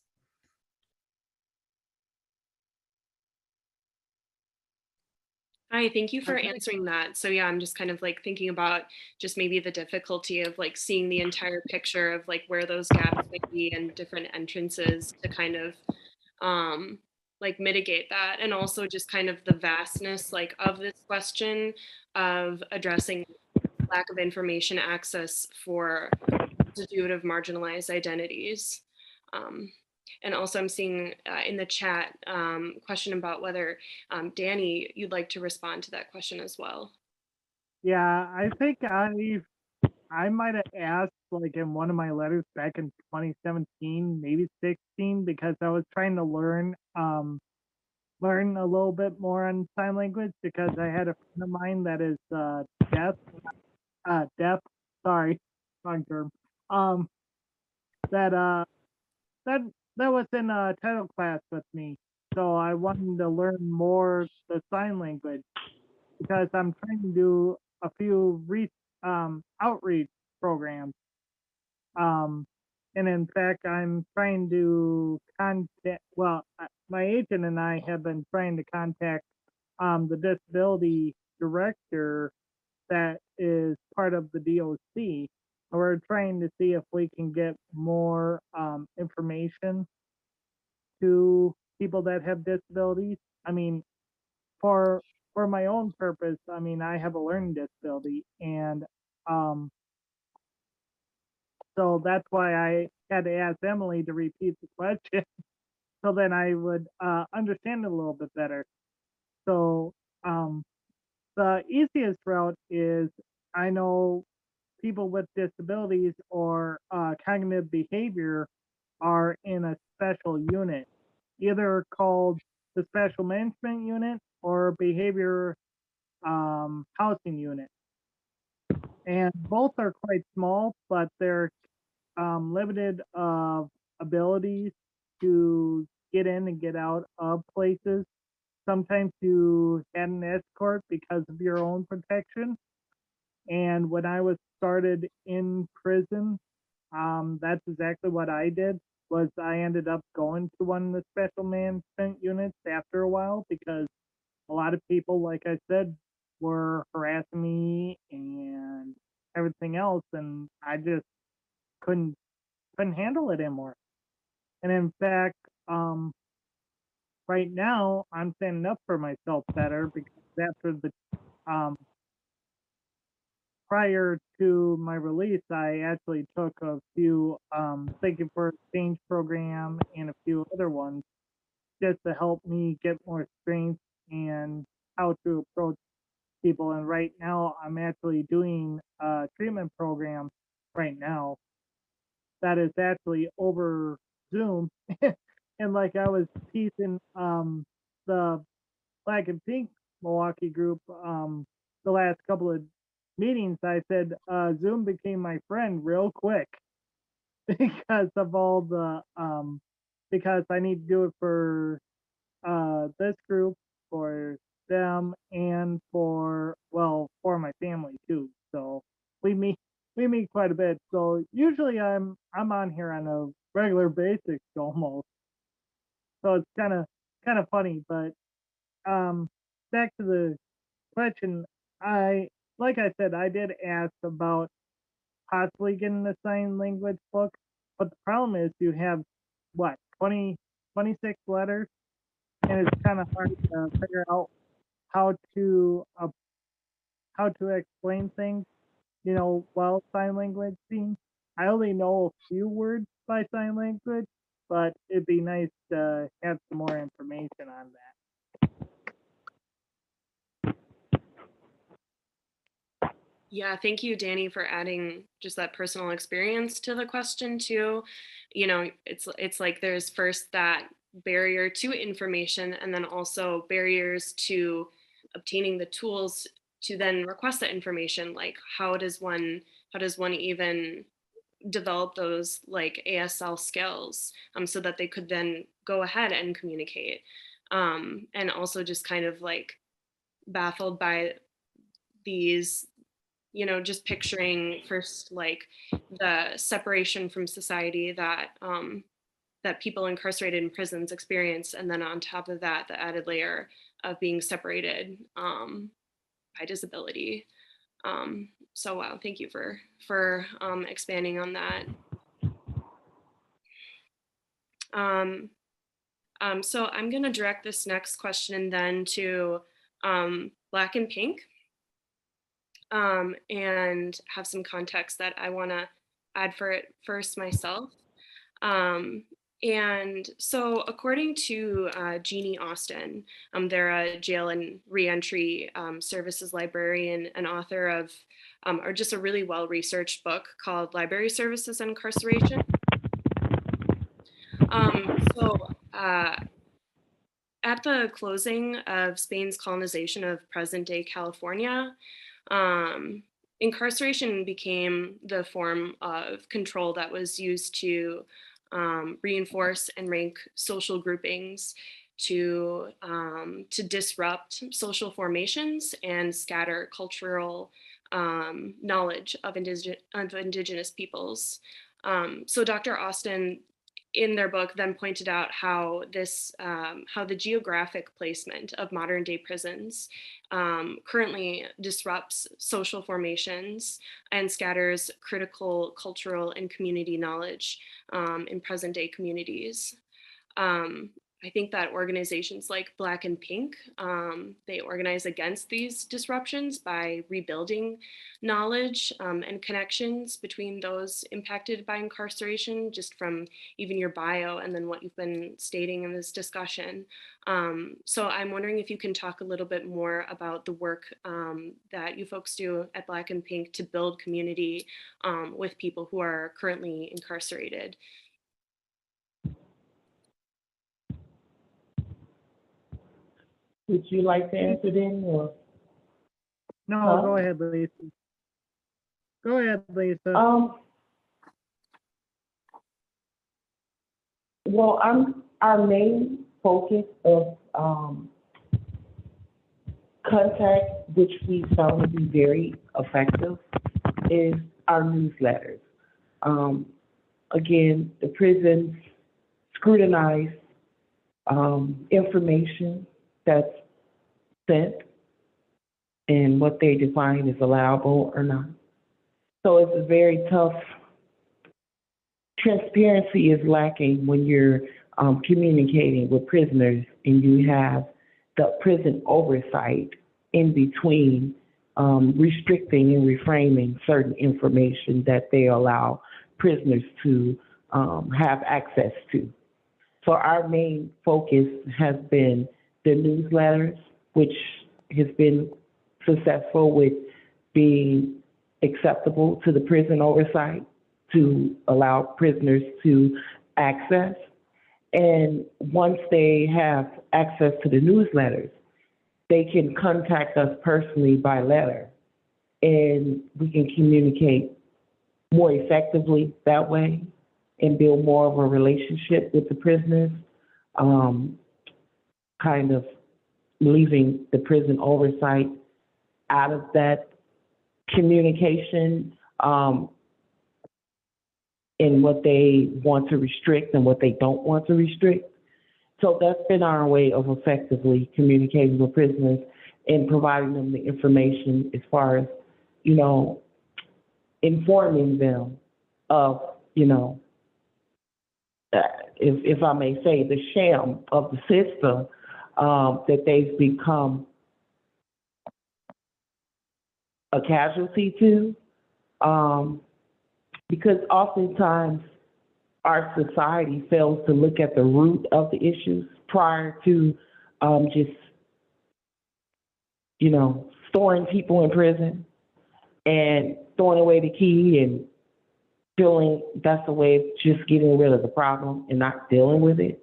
Hi, thank you for answering that. So yeah, I'm just kind of thinking about just maybe the difficulty of seeing the entire picture of where those gaps might be and different entrances to kind of mitigate that, and also just kind of the vastness of this question of addressing lack of information access for multitude of marginalized identities. And also I'm seeing in the chat question about whether, Danny, you'd like to respond to that question as well. Yeah, I think I might have asked in one of my letters back in 2017, maybe 16, because I was trying to learn a little bit more on sign language, because I had a friend of mine that is deaf, sorry, wrong term. That was in a title class with me, so I wanted to learn more the sign language because I'm trying to do a few outreach programs. Um, and in fact, I'm trying to my agent and I have been trying to contact the disability director that is part of the DOC. We're trying to see if we can get more information to people that have disabilities. I mean, for my own purpose, I mean, I have a learning disability, and um, so that's why I had to ask Emily to repeat the question so then I would understand it a little bit better. So um, the easiest route is I know people with disabilities or cognitive behavior are in a special unit, either called the special management unit or behavior housing unit. And both are quite small, but they're limited of abilities to get in and get out of places. Sometimes you had an escort because of your own protection. And when I was started in prison, that's exactly what I did. Was I ended up going to one of the special management units after a while because a lot of people, like I said, were harassing me and everything else, and I just couldn't handle it anymore. And in fact, right now I'm standing up for myself better because after the um, prior to my release, I actually took a few Thinking for Change program and a few other ones just to help me get more strength and how to approach people. And right now, I'm actually doing a treatment program right now that is actually over Zoom. And like I was teasing the Black and Pink Milwaukee group the last couple of meetings, I said Zoom became my friend real quick because of all the because I need to do it for this group, for them, and for my family too. So we meet quite a bit. So usually I'm on here on a regular basis almost. So it's kind of funny, but back to the question, I like I said, I did ask about possibly getting a sign language book, but the problem is you have what 26 letters, and it's kind of hard to figure out how to uh, how to explain things, while sign language scene. I only know a few words by sign language, but it'd be nice to have some more information on that. Yeah, thank you, Danny, for adding just that personal experience to the question too. It's like there's first that barrier to information, and then also barriers to obtaining the tools to then request that information. Like how does one even develop those like ASL skills, so that they could then go ahead and communicate. And also just kind of like baffled by these, just picturing first like the separation from society that that people incarcerated in prisons experience, and then on top of that, the added layer of being separated by disability. So wow, thank you for expanding on that. Um, so I'm going to direct this next question then to Black and Pink, and have some context that I want to add for it first myself. Um, and so, according to Jeannie Austin, they're a jail and reentry services librarian and author of, or just a really well researched book called Library Services and Incarceration. So, at the closing of Spain's colonization of present day California, incarceration became the form of control that was used to reinforce and rank social groupings to disrupt social formations and scatter cultural knowledge of indigenous peoples. So Dr. Austin, in their book, then pointed out how how the geographic placement of modern day prisons currently disrupts social formations and scatters critical cultural and community knowledge in present day communities. Um, I think that organizations like Black and Pink, they organize against these disruptions by rebuilding knowledge and connections between those impacted by incarceration, just from even your bio and then what you've been stating in this discussion. So I'm wondering if you can talk a little bit more about the work that you folks do at Black and Pink to build community with people who are currently incarcerated. Would you like to answer then, or? No, Huh? go ahead, Lisa. Go ahead, Lisa. Well, our main focus of contact, which we found to be very effective, is our newsletters. Again, the prisons scrutinize information that's sent and what they define as allowable or not. So it's a very tough. Transparency is lacking when you're communicating with prisoners and you have the prison oversight in between restricting and reframing certain information that they allow prisoners to have access to. So our main focus has been the newsletters, which has been successful with being acceptable to the prison oversight to allow prisoners to access. And once they have access to the newsletters, they can contact us personally by letter, and we can communicate more effectively that way and build more of a relationship with the prisoners, kind of leaving the prison oversight out of that communication in what they want to restrict and what they don't want to restrict. So that's been our way of effectively communicating with prisoners and providing them the information as far as, you know, informing them of, you know, if I may say, the sham of the system that they've become a casualty to. Because oftentimes our society fails to look at the root of the issues prior to just, you know, storing people in prison and throwing away the key and feeling that's a way of just getting rid of the problem and not dealing with it.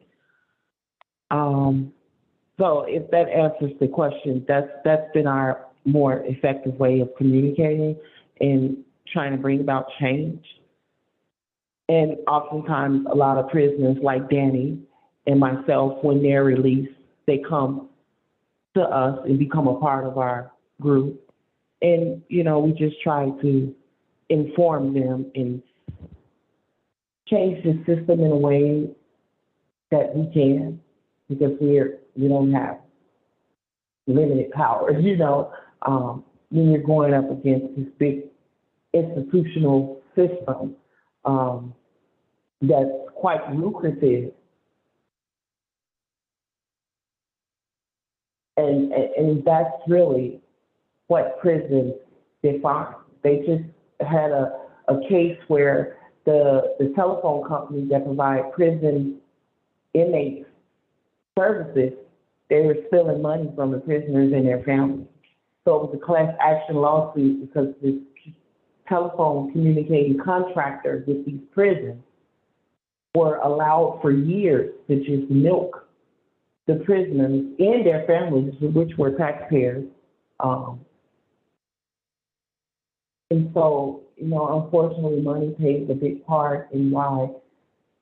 So if that answers the question, that's been our more effective way of communicating and trying to bring about change. And oftentimes a lot of prisoners like Danny and myself, when they're released, they come to us and become a part of our group. And, you know, we just try to inform them and change the system in a way that we can, because we don't have limited powers, you know, when you're going up against this big institutional system that's quite lucrative. And that's really what prisons define. They just had a case where the telephone company that provide prison inmates services, they were stealing money from the prisoners and their families. So it was a class action lawsuit because this telephone communicating contractor with these prisons were allowed for years to just milk the prisoners and their families, which were taxpayers. And so, you know, unfortunately, money plays a big part in why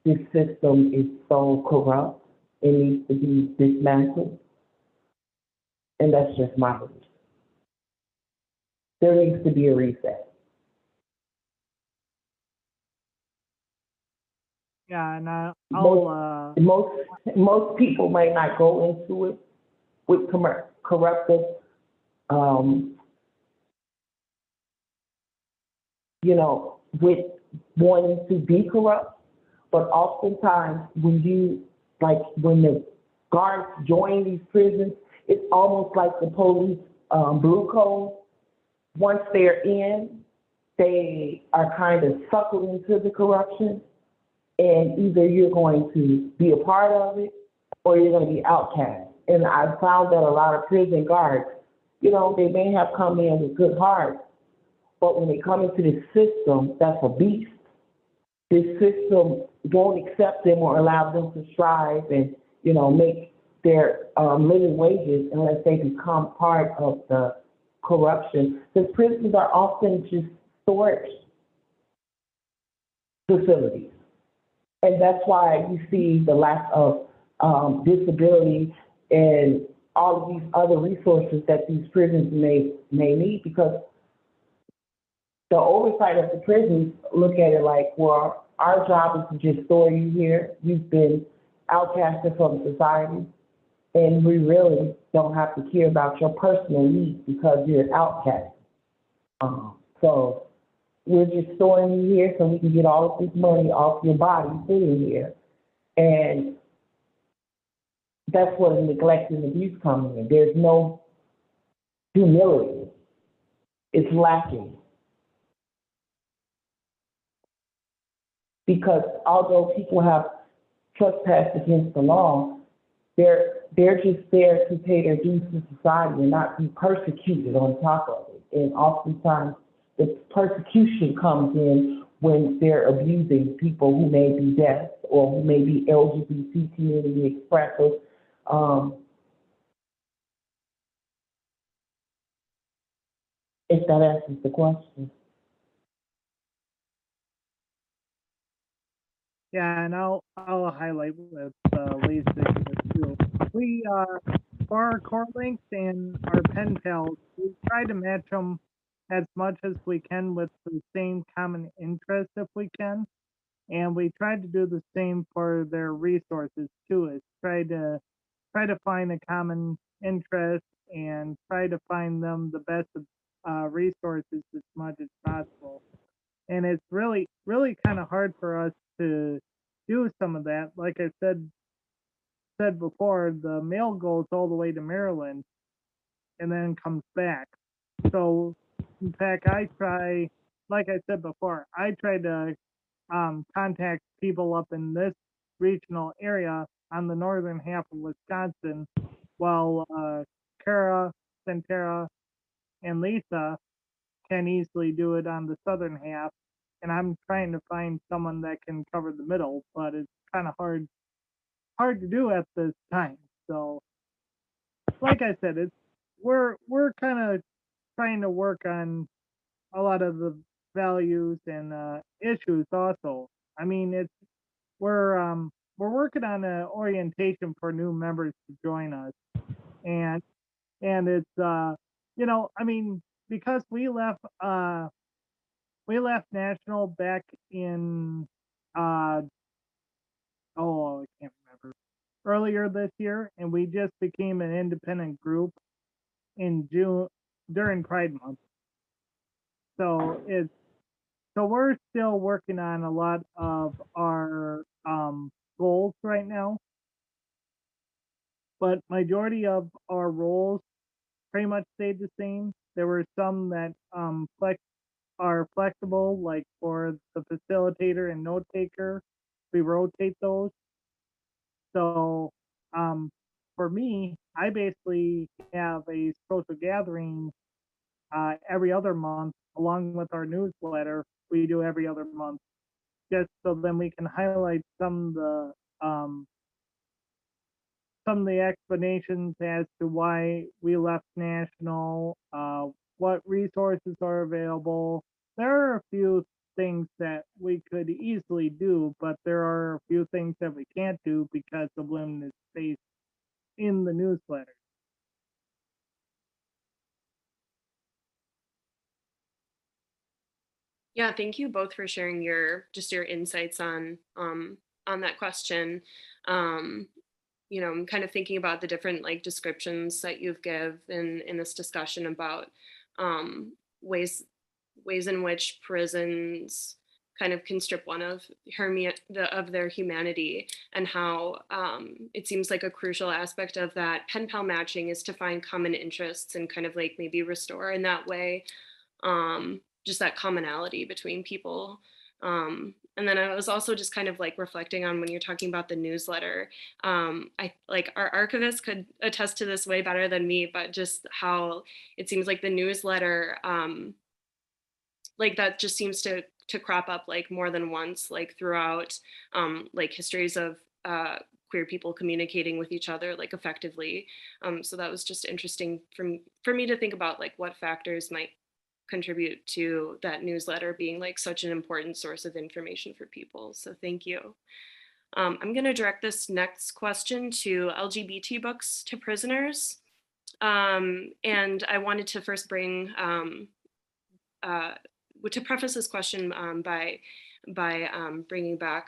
this system is so corrupt It needs to be dismantled, and that's just my belief. There needs to be a reset. Yeah, and I'll Most people might not go into it with corruptive, um, with wanting to be corrupt, but oftentimes when the guards join these prisons, it's almost like the police blue code. Once they're in, they are kind of suckled into the corruption, and either you're going to be a part of it or you're going to be outcast. And I found that a lot of prison guards, they may have come in with good hearts, but when they come into this system that's a beast, this system won't accept them or allow them to strive and, make their living wages unless they become part of the corruption. Because prisons are often just storage facilities. And that's why you see the lack of disability and all of these other resources that these prisons may need, because the oversight of the prisons look at it like, well, our job is to just store you here. You've been outcasted from society, and we really don't have to care about your personal needs because you're an outcast. So we're just storing you here so we can get all of this money off your body sitting here. And that's where the neglect and abuse comes in. There's no humility. It's lacking. Because although people have trespassed against the law, they're just there to pay their dues to society and not be persecuted on top of it. And oftentimes the persecution comes in when they're abusing people who may be deaf or who may be LGBT community expressive. If that answers the question. Yeah, and I'll highlight with Lisa here too. We for our core links and our pen pals, we try to match them as much as we can with the same common interest if we can, and we try to do the same for their resources too. Is try to find a common interest and try to find them the best resources as much as possible. And it's really kind of hard for us to do some of that. Like I said before, the mail goes all the way to Maryland and then comes back. So in fact, like I said before, I try to contact people up in this regional area on the northern half of Wisconsin, while Kara, Centera, and Lisa can easily do it on the southern half. And I'm trying to find someone that can cover the middle, but it's kind of hard to do at this time. So, like I said, we're kind of trying to work on a lot of the values and issues also. I mean, we're working on an orientation for new members to join us, and it's I mean, because we left national back in uh I can't remember, earlier this year, and we just became an independent group in June during Pride Month. So we're still working on a lot of our goals right now, but majority of our roles pretty much stayed the same. There were some that are flexible, like for the facilitator and note taker, we rotate those. So for me, I basically have a social gathering every other month, along with our newsletter. We do every other month, just so then we can highlight um, some of the explanations as to why we left national, what resources are available. There are a few things that we could easily do, but there are a few things that we can't do because of limited space. in the newsletter. Yeah, thank you both for sharing your insights on that question. Um, I'm kind of thinking about the different like descriptions that you've given in this discussion about um, ways in which prisons kind of can strip one of of their humanity, and how it seems like a crucial aspect of that pen pal matching is to find common interests and kind of like maybe restore in that way just that commonality between people. And then I was also just kind of like reflecting on when you're talking about the newsletter. I like our archivist could attest to this way better than me, but just how it seems like the newsletter, like that just seems to crop up like more than once, like throughout like histories of queer people communicating with each other like effectively. So that was just interesting for me to think about like what factors might contribute to that newsletter being like such an important source of information for people. So thank you. I'm going to direct this next question to LGBT books to prisoners. And I wanted to first bring, to preface this question by bringing back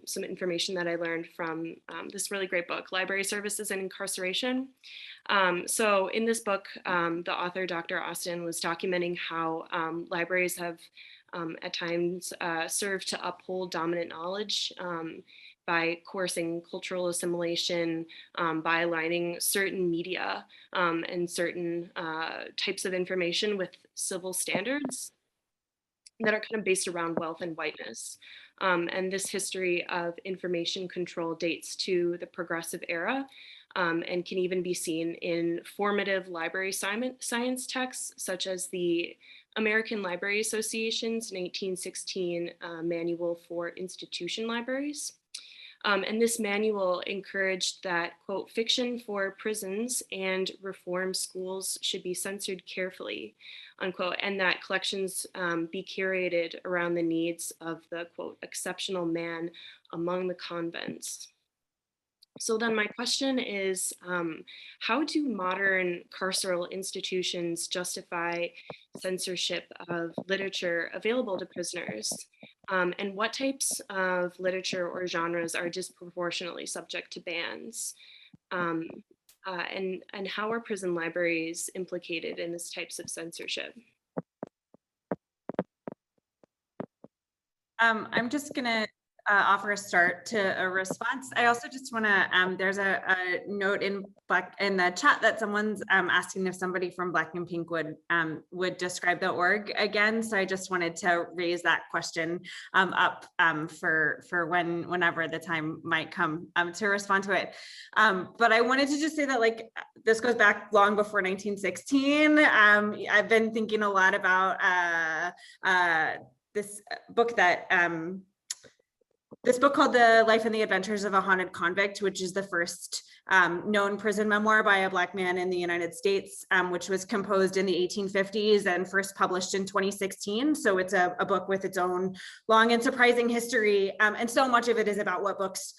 some information that I learned from this really great book, Library Services and Incarceration. So in this book, the author, Dr. Austin, was documenting how libraries have at times served to uphold dominant knowledge by coercing cultural assimilation, by aligning certain media and certain types of information with civil standards that are kind of based around wealth and whiteness. And this history of information control dates to the progressive era and can even be seen in formative library science texts, such as the American Library Association's 1916 Manual for Institution Libraries. And this manual encouraged that, quote, fiction for prisons and reform schools should be censored carefully, unquote, and that collections be curated around the needs of the, quote, exceptional man among the convents. So then my question is, how do modern carceral institutions justify censorship of literature available to prisoners? And what types of literature or genres are disproportionately subject to bans? And how are prison libraries implicated in these types of censorship? I'm just gonna offer a start to a response. I also just want to, there's a note in the chat that someone's asking if somebody from Black and Pink would describe the org again. So I just wanted to raise that question up for whenever the time might come to respond to it. But I wanted to just say that like this goes back long before 1916. I've been thinking a lot about this book that this book called The Life and the Adventures of a Haunted Convict, which is the first known prison memoir by a Black man in the United States, which was composed in the 1850s and first published in 2016. So it's a book with its own long and surprising history. And so much of it is about what books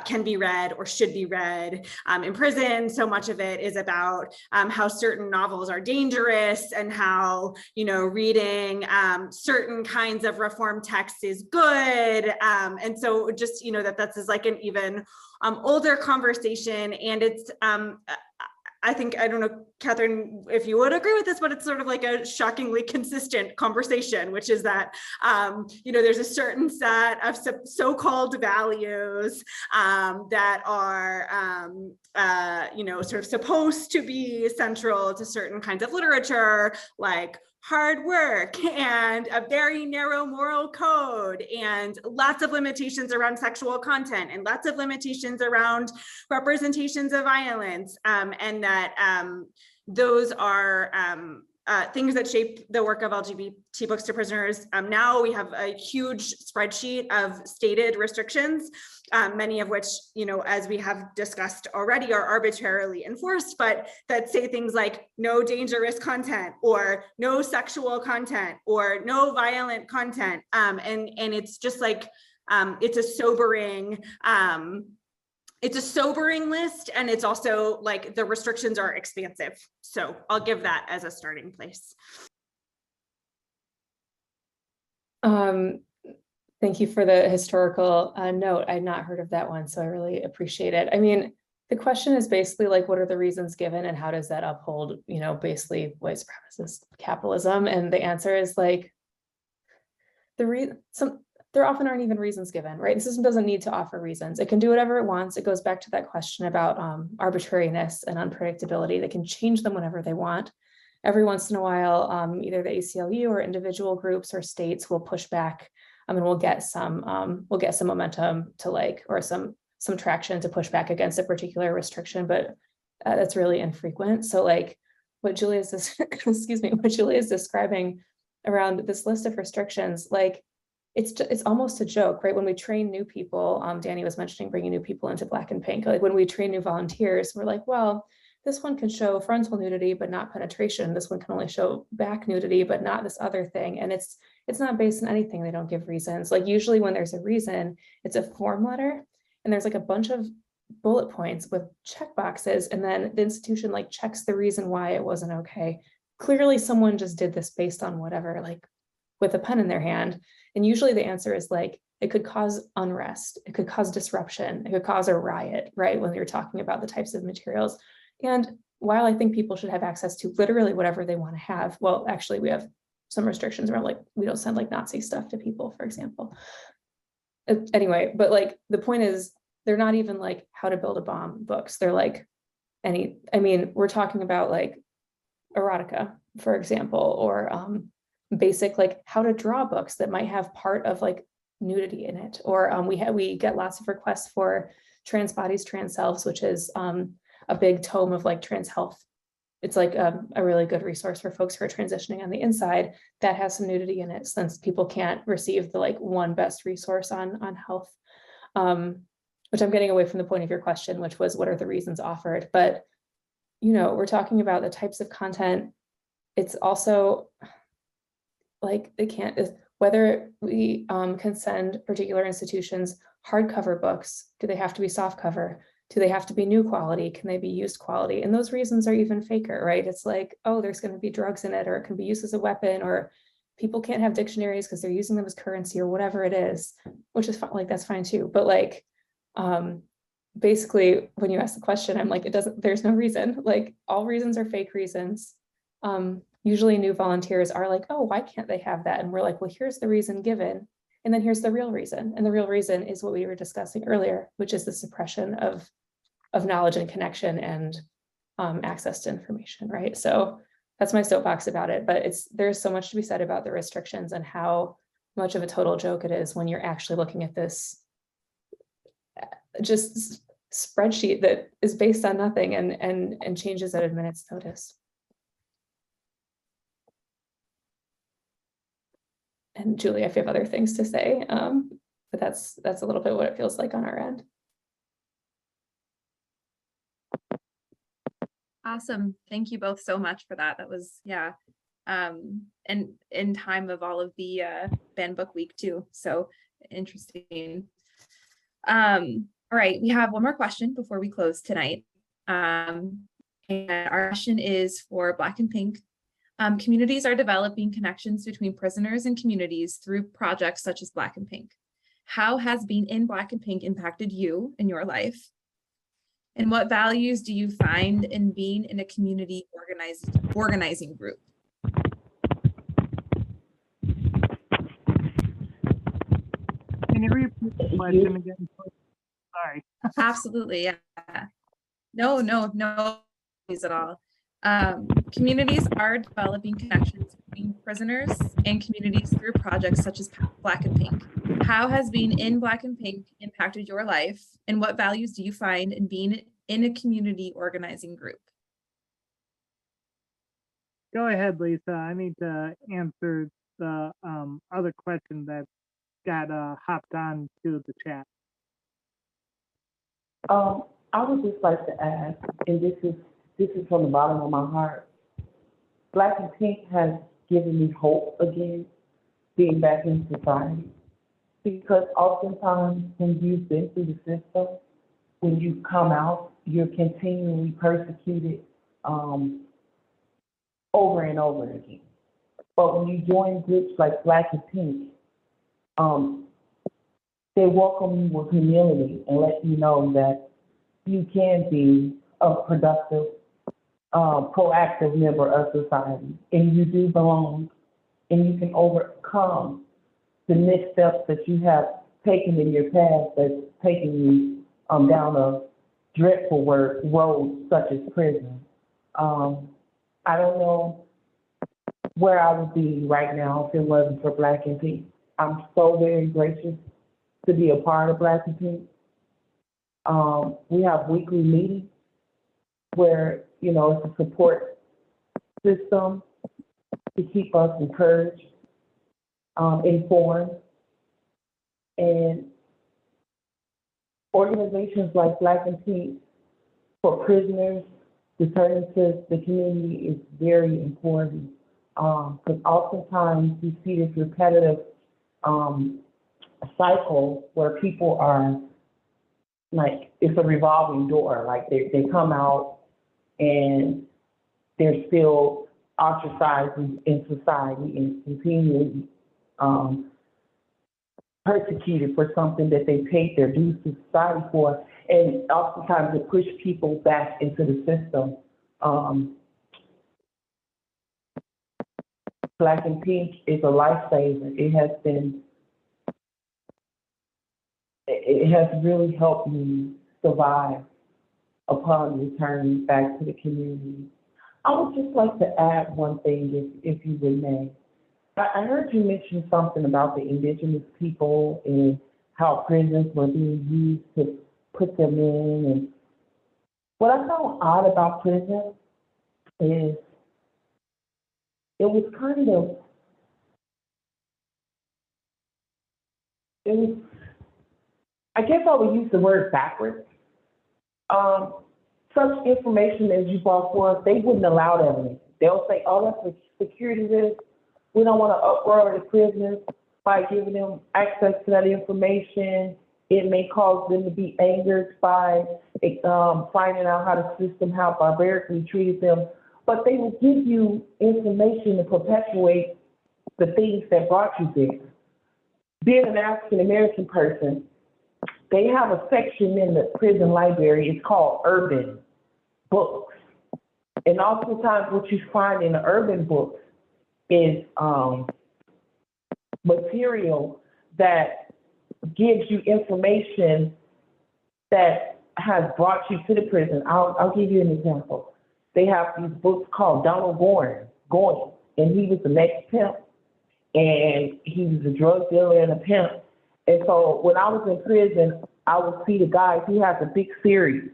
can be read or should be read in prison. So much of it is about how certain novels are dangerous and how, reading certain kinds of reform texts is good. And so just, that's like an even older conversation. And it's, I think, I don't know, Catherine, if you would agree with this, but it's sort of like a shockingly consistent conversation, which is that, there's a certain set of so-called values that are, sort of supposed to be central to certain kinds of literature, like hard work and a very narrow moral code and lots of limitations around sexual content and lots of limitations around representations of violence, and that those are things that shape the work of LGBT Books to Prisoners. Now we have a huge spreadsheet of stated restrictions, many of which, as we have discussed already, are arbitrarily enforced, but that say things like no dangerous content or no sexual content or no violent content. And it's just like, it's a sobering it's a sobering list, and it's also like the restrictions are expansive. So I'll give that as a starting place. Thank you for the historical note. I'd not heard of that one, so I really appreciate it. I mean, the question is basically like, what are the reasons given and how does that uphold, you know, basically white supremacist capitalism? And the answer is like, there often aren't even reasons given, right? The system doesn't need to offer reasons. It can do whatever it wants. It goes back to that question about arbitrariness and unpredictability. They can change them whenever they want. Every once in a while, either the ACLU or individual groups or states will push back. And we'll get some momentum to like, or some traction to push back against a particular restriction, but that's really infrequent. So like what Julia's excuse me, what Julia is describing around this list of restrictions, like it's almost a joke, right? When we train new people, Danny was mentioning bringing new people into Black and Pink. Like when we train new volunteers, we're like, well, this one can show frontal nudity, but not penetration. This one can only show back nudity, but not this other thing. And it's not based on anything. They don't give reasons. Like usually when there's a reason, it's a form letter and there's like a bunch of bullet points with check boxes. And then the institution like checks the reason why it wasn't okay. Clearly someone just did this based on whatever, like with a pen in their hand. And usually the answer is like, it could cause unrest. It could cause disruption. It could cause a riot, right? When you're talking about the types of materials. And while I think people should have access to literally whatever they want to have, well, actually we have some restrictions around like, we don't send like Nazi stuff to people, for example. Anyway, but like the point is they're not even like how to build a bomb books. They're like we're talking about like erotica, for example, or basic like how to draw books that might have part of like nudity in it. Or we get lots of requests for trans bodies, trans selves, which is a big tome of like trans health. It's like a really good resource for folks who are transitioning on the inside that has some nudity in it, since people can't receive the like one best resource on health. Which I'm getting away from the point of your question, which was what are the reasons offered? But you know, we're talking about the types of content. It's also like they can't, whether we can send particular institutions hardcover books, do they have to be soft cover? Do they have to be new quality? Can they be used quality? And those reasons are even faker, right? It's like, oh, there's going to be drugs in it, or it can be used as a weapon, or people can't have dictionaries because they're using them as currency or whatever it is, which is fine, like that's fine too. But like, basically, when you ask the question, I'm like, there's no reason. Like all reasons are fake reasons. Usually new volunteers are like, oh, why can't they have that? And we're like, well, here's the reason given. And then here's the real reason. And the real reason is what we were discussing earlier, which is the suppression of knowledge and connection and access to information, right? So that's my soapbox about it. But there's so much to be said about the restrictions and how much of a total joke it is when you're actually looking at this just spreadsheet that is based on nothing and changes at a minute's notice. And Julie, if you have other things to say, but that's a little bit what it feels like on our end. Awesome. Thank you both so much for that. That was, yeah. And in time of all of the Ban Book Week too. So interesting. All right, we have one more question before we close tonight. And our question is for Black and Pink. Communities are developing connections between prisoners and communities through projects such as Black and Pink. How has being in Black and Pink impacted you in your life? And what values do you find in being in a community organizing group? Can you repeat the question again? Sorry. Absolutely, yeah. No worries at all. Communities are developing connections between prisoners and communities through projects such as Black and Pink. How has being in Black and Pink impacted your life? And what values do you find in being in a community organizing group? Go ahead, Lisa. I need to answer the other question that got hopped on to the chat. I would just like to ask, and this is from the bottom of my heart. Black and Pink has given me hope again, being back in society. Because oftentimes when you've been through the system, when you come out, you're continually persecuted over and over again. But when you join groups like Black and Pink, they welcome you with humility and let you know that you can be a productive, proactive member of society, and you do belong, and you can overcome the missteps that you have taken in your past that's taken you down a dreadful road such as prison. I don't know where I would be right now if it wasn't for Black and Pink. I'm so very gracious to be a part of Black and Pink. We have weekly meetings where, you know, it's a support system to keep us encouraged, informed, and organizations like Black and Pink for prisoners returning to the community is very important, because oftentimes you see this repetitive cycle where people are like, it's a revolving door. Like they come out and they're still ostracized in society and continually persecuted for something that they paid their dues to society for, and oftentimes it push people back into the system. Black and Pink is a lifesaver. It has really helped me survive upon returning back to the community. I would just like to add one thing, if you would may. I heard you mention something about the indigenous people and how prisons were being used to put them in. And what I found odd about prison is it was kind of, I guess I would use the word backwards. Such information as you brought forth, they wouldn't allow that in. They'll say, oh, that's a security risk. We don't want to uproar the prisoners by giving them access to that information. It may cause them to be angered by finding out how the system, how barbarically treated them. But they will give you information to perpetuate the things that brought you there. Being an African-American person, they have a section in the prison library, it's called urban books. And oftentimes what you find in the urban books is material that gives you information that has brought you to the prison. I'll give you an example. They have these books called Donald Goins, and he was the next pimp, and he was a drug dealer and a pimp. And so when I was in prison, I would see the guys, he has a big series.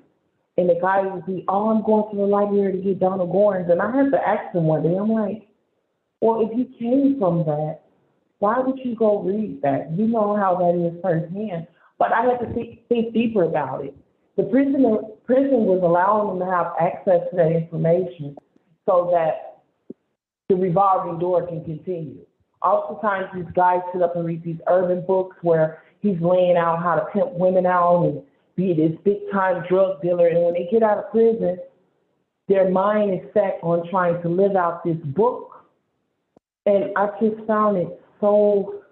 And the guy would be, oh, I'm going to the library to get Donald Goins. And I had to ask him one day, I'm like, well, if you came from that, why would you go read that? You know how that is firsthand. But I had to think deeper about it. The prison was allowing them to have access to that information so that the revolving door can continue. Oftentimes, these guys sit up and read these urban books where he's laying out how to pimp women out and be this big-time drug dealer. And when they get out of prison, their mind is set on trying to live out this book. And I just found it so,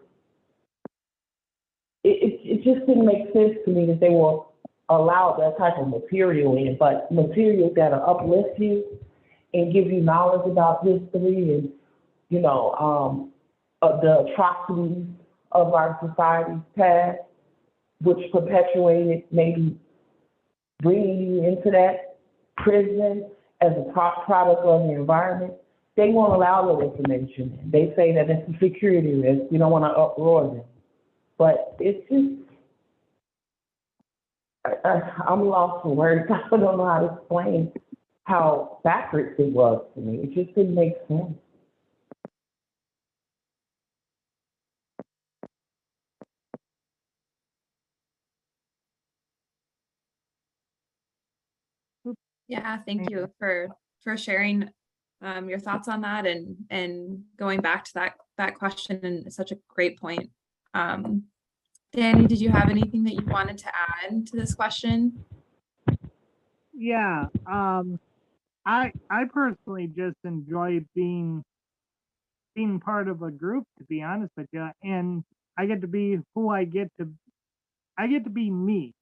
it just didn't make sense to me that they will allow that type of material in, but material that'll uplift you and give you knowledge about history and, you know, of the atrocities of our society's past, which perpetuated maybe bringing you into that prison as a product of the environment. They won't allow that information in. They say that it's a security risk. You don't want to uproar them. But it's just, I'm lost for words. I don't know how to explain how backwards it was to me. It just didn't make sense. Yeah, thank you for sharing your thoughts on that and going back to that question, and such a great point. Danny, did you have anything that you wanted to add to this question? yeah, I personally just enjoy being part of a group, to be honest with you, and I get to be who I get to be me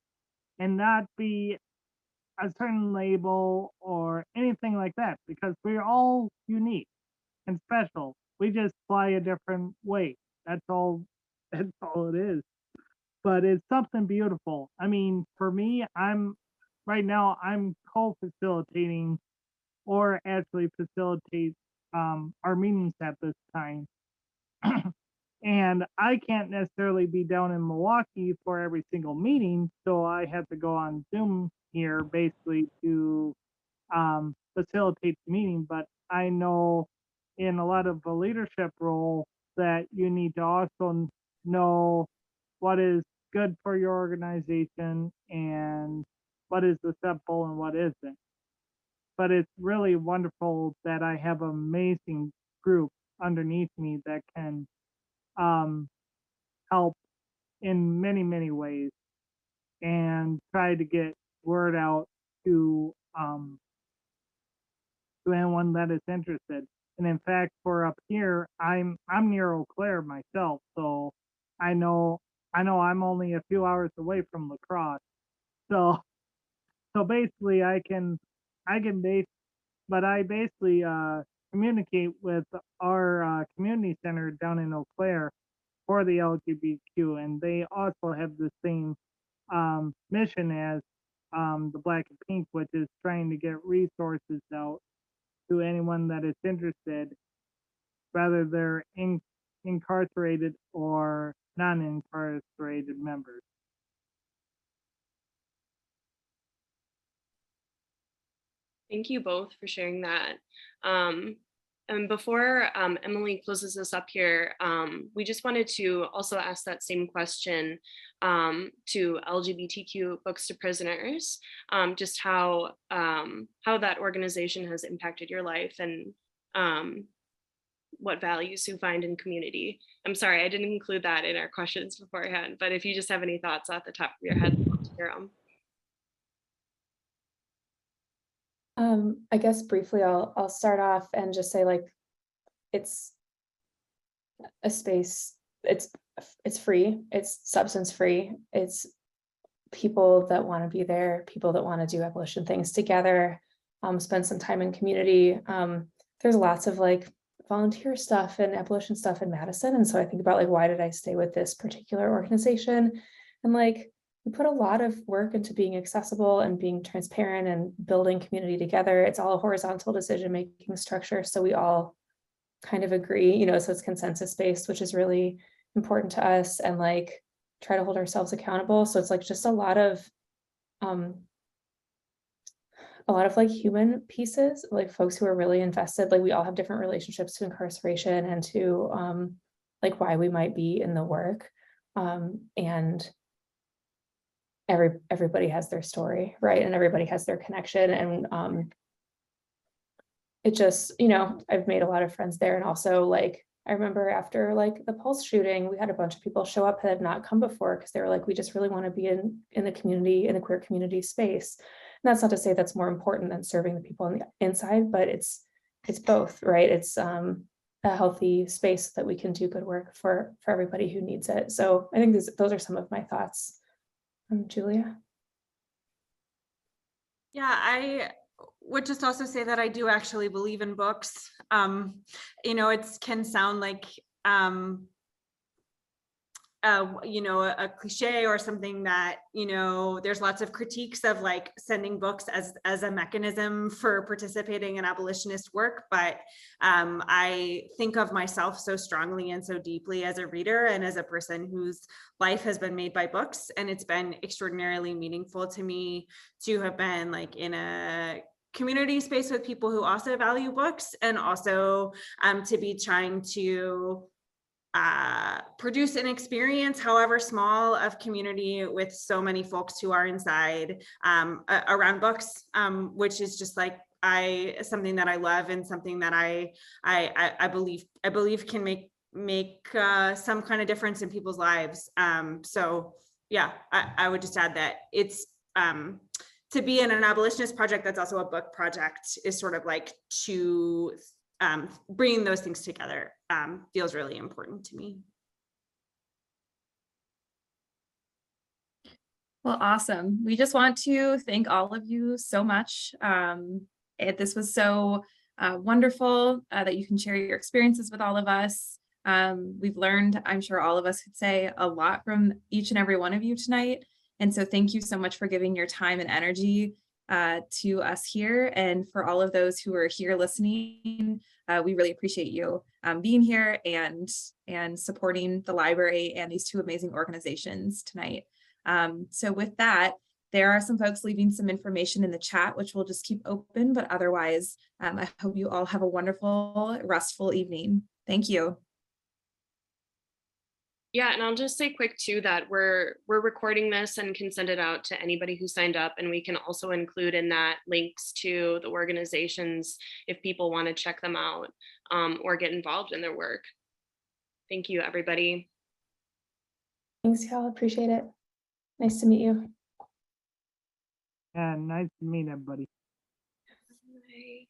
and not be a certain label or anything like that, because we're all unique and special. We just fly a different way. That's all. That's all it is. But it's something beautiful. I mean, for me, right now I'm co-facilitating or actually facilitate our meetings at this time. And I can't necessarily be down in Milwaukee for every single meeting, so I have to go on Zoom here basically to facilitate the meeting. But I know in a lot of the leadership role that you need to also know what is good for your organization and what is acceptable and what isn't. But it's really wonderful that I have an amazing group underneath me that can um, help in many, many ways and try to get word out to anyone that is interested. And in fact, for up here, I'm near Eau Claire myself, so I know I'm only a few hours away from La Crosse. So basically I can base but I basically communicate with our community center down in Eau Claire for the LGBTQ, and they also have the same mission as the Black and Pink, which is trying to get resources out to anyone that is interested, whether they're incarcerated or non-incarcerated members. Thank you both for sharing that. And before Emily closes us up here, we just wanted to also ask that same question to LGBTQ Books to Prisoners, just how that organization has impacted your life and what values you find in community. I'm sorry, I didn't include that in our questions beforehand, but if you just have any thoughts off the top of your head, I'd love to hear them. I guess briefly, I'll start off and just say, like, it's a space, it's free, it's substance free, it's people that want to be there, people that want to do abolition things together, spend some time in community. There's lots of like volunteer stuff and abolition stuff in Madison. And so I think about like, why did I stay with this particular organization? And like, we put a lot of work into being accessible and being transparent and building community together. It's all a horizontal decision-making structure. So we all kind of agree, you know, so it's consensus based, which is really important to us, and like try to hold ourselves accountable. So it's like just a lot of like human pieces, like folks who are really invested. Like we all have different relationships to incarceration and to like why we might be in the work. And everybody has their story, right? And everybody has their connection. And it just, you know, I've made a lot of friends there. And also like, I remember after like the Pulse shooting, we had a bunch of people show up that had not come before because they were like, we just really want to be in the community, in the queer community space. And that's not to say that's more important than serving the people on the inside, but it's both, right? It's a healthy space that we can do good work for everybody who needs it. So I think those are some of my thoughts. Julia? Yeah, I would just also say that I do actually believe in books. You know, it can sound like, you know, a cliche or something that, you know, there's lots of critiques of like sending books as a mechanism for participating in abolitionist work. But I think of myself so strongly and so deeply as a reader and as a person whose life has been made by books. And it's been extraordinarily meaningful to me to have been like in a community space with people who also value books, and also to be trying to produce an experience, however small, of community with so many folks who are inside around books, which is just like something that I love and something that I believe can make some kind of difference in people's lives. So yeah, I would just add that it's to be in an abolitionist project that's also a book project is sort of like to bringing those things together feels really important to me. Well, awesome. We just want to thank all of you so much. This was so wonderful that you can share your experiences with all of us. We've learned, I'm sure all of us could say, a lot from each and every one of you tonight. And so thank you so much for giving your time and energy to us here. And for all of those who are here listening, we really appreciate you being here and supporting the library and these two amazing organizations tonight. So with that, there are some folks leaving some information in the chat, which we'll just keep open, but otherwise, I hope you all have a wonderful, restful evening. Thank you. Yeah, and I'll just say quick too that we're recording this and can send it out to anybody who signed up, and we can also include in that links to the organizations if people want to check them out or get involved in their work. Thank you, everybody. Thanks, y'all. Appreciate it. Nice to meet you. And nice to meet everybody. Bye.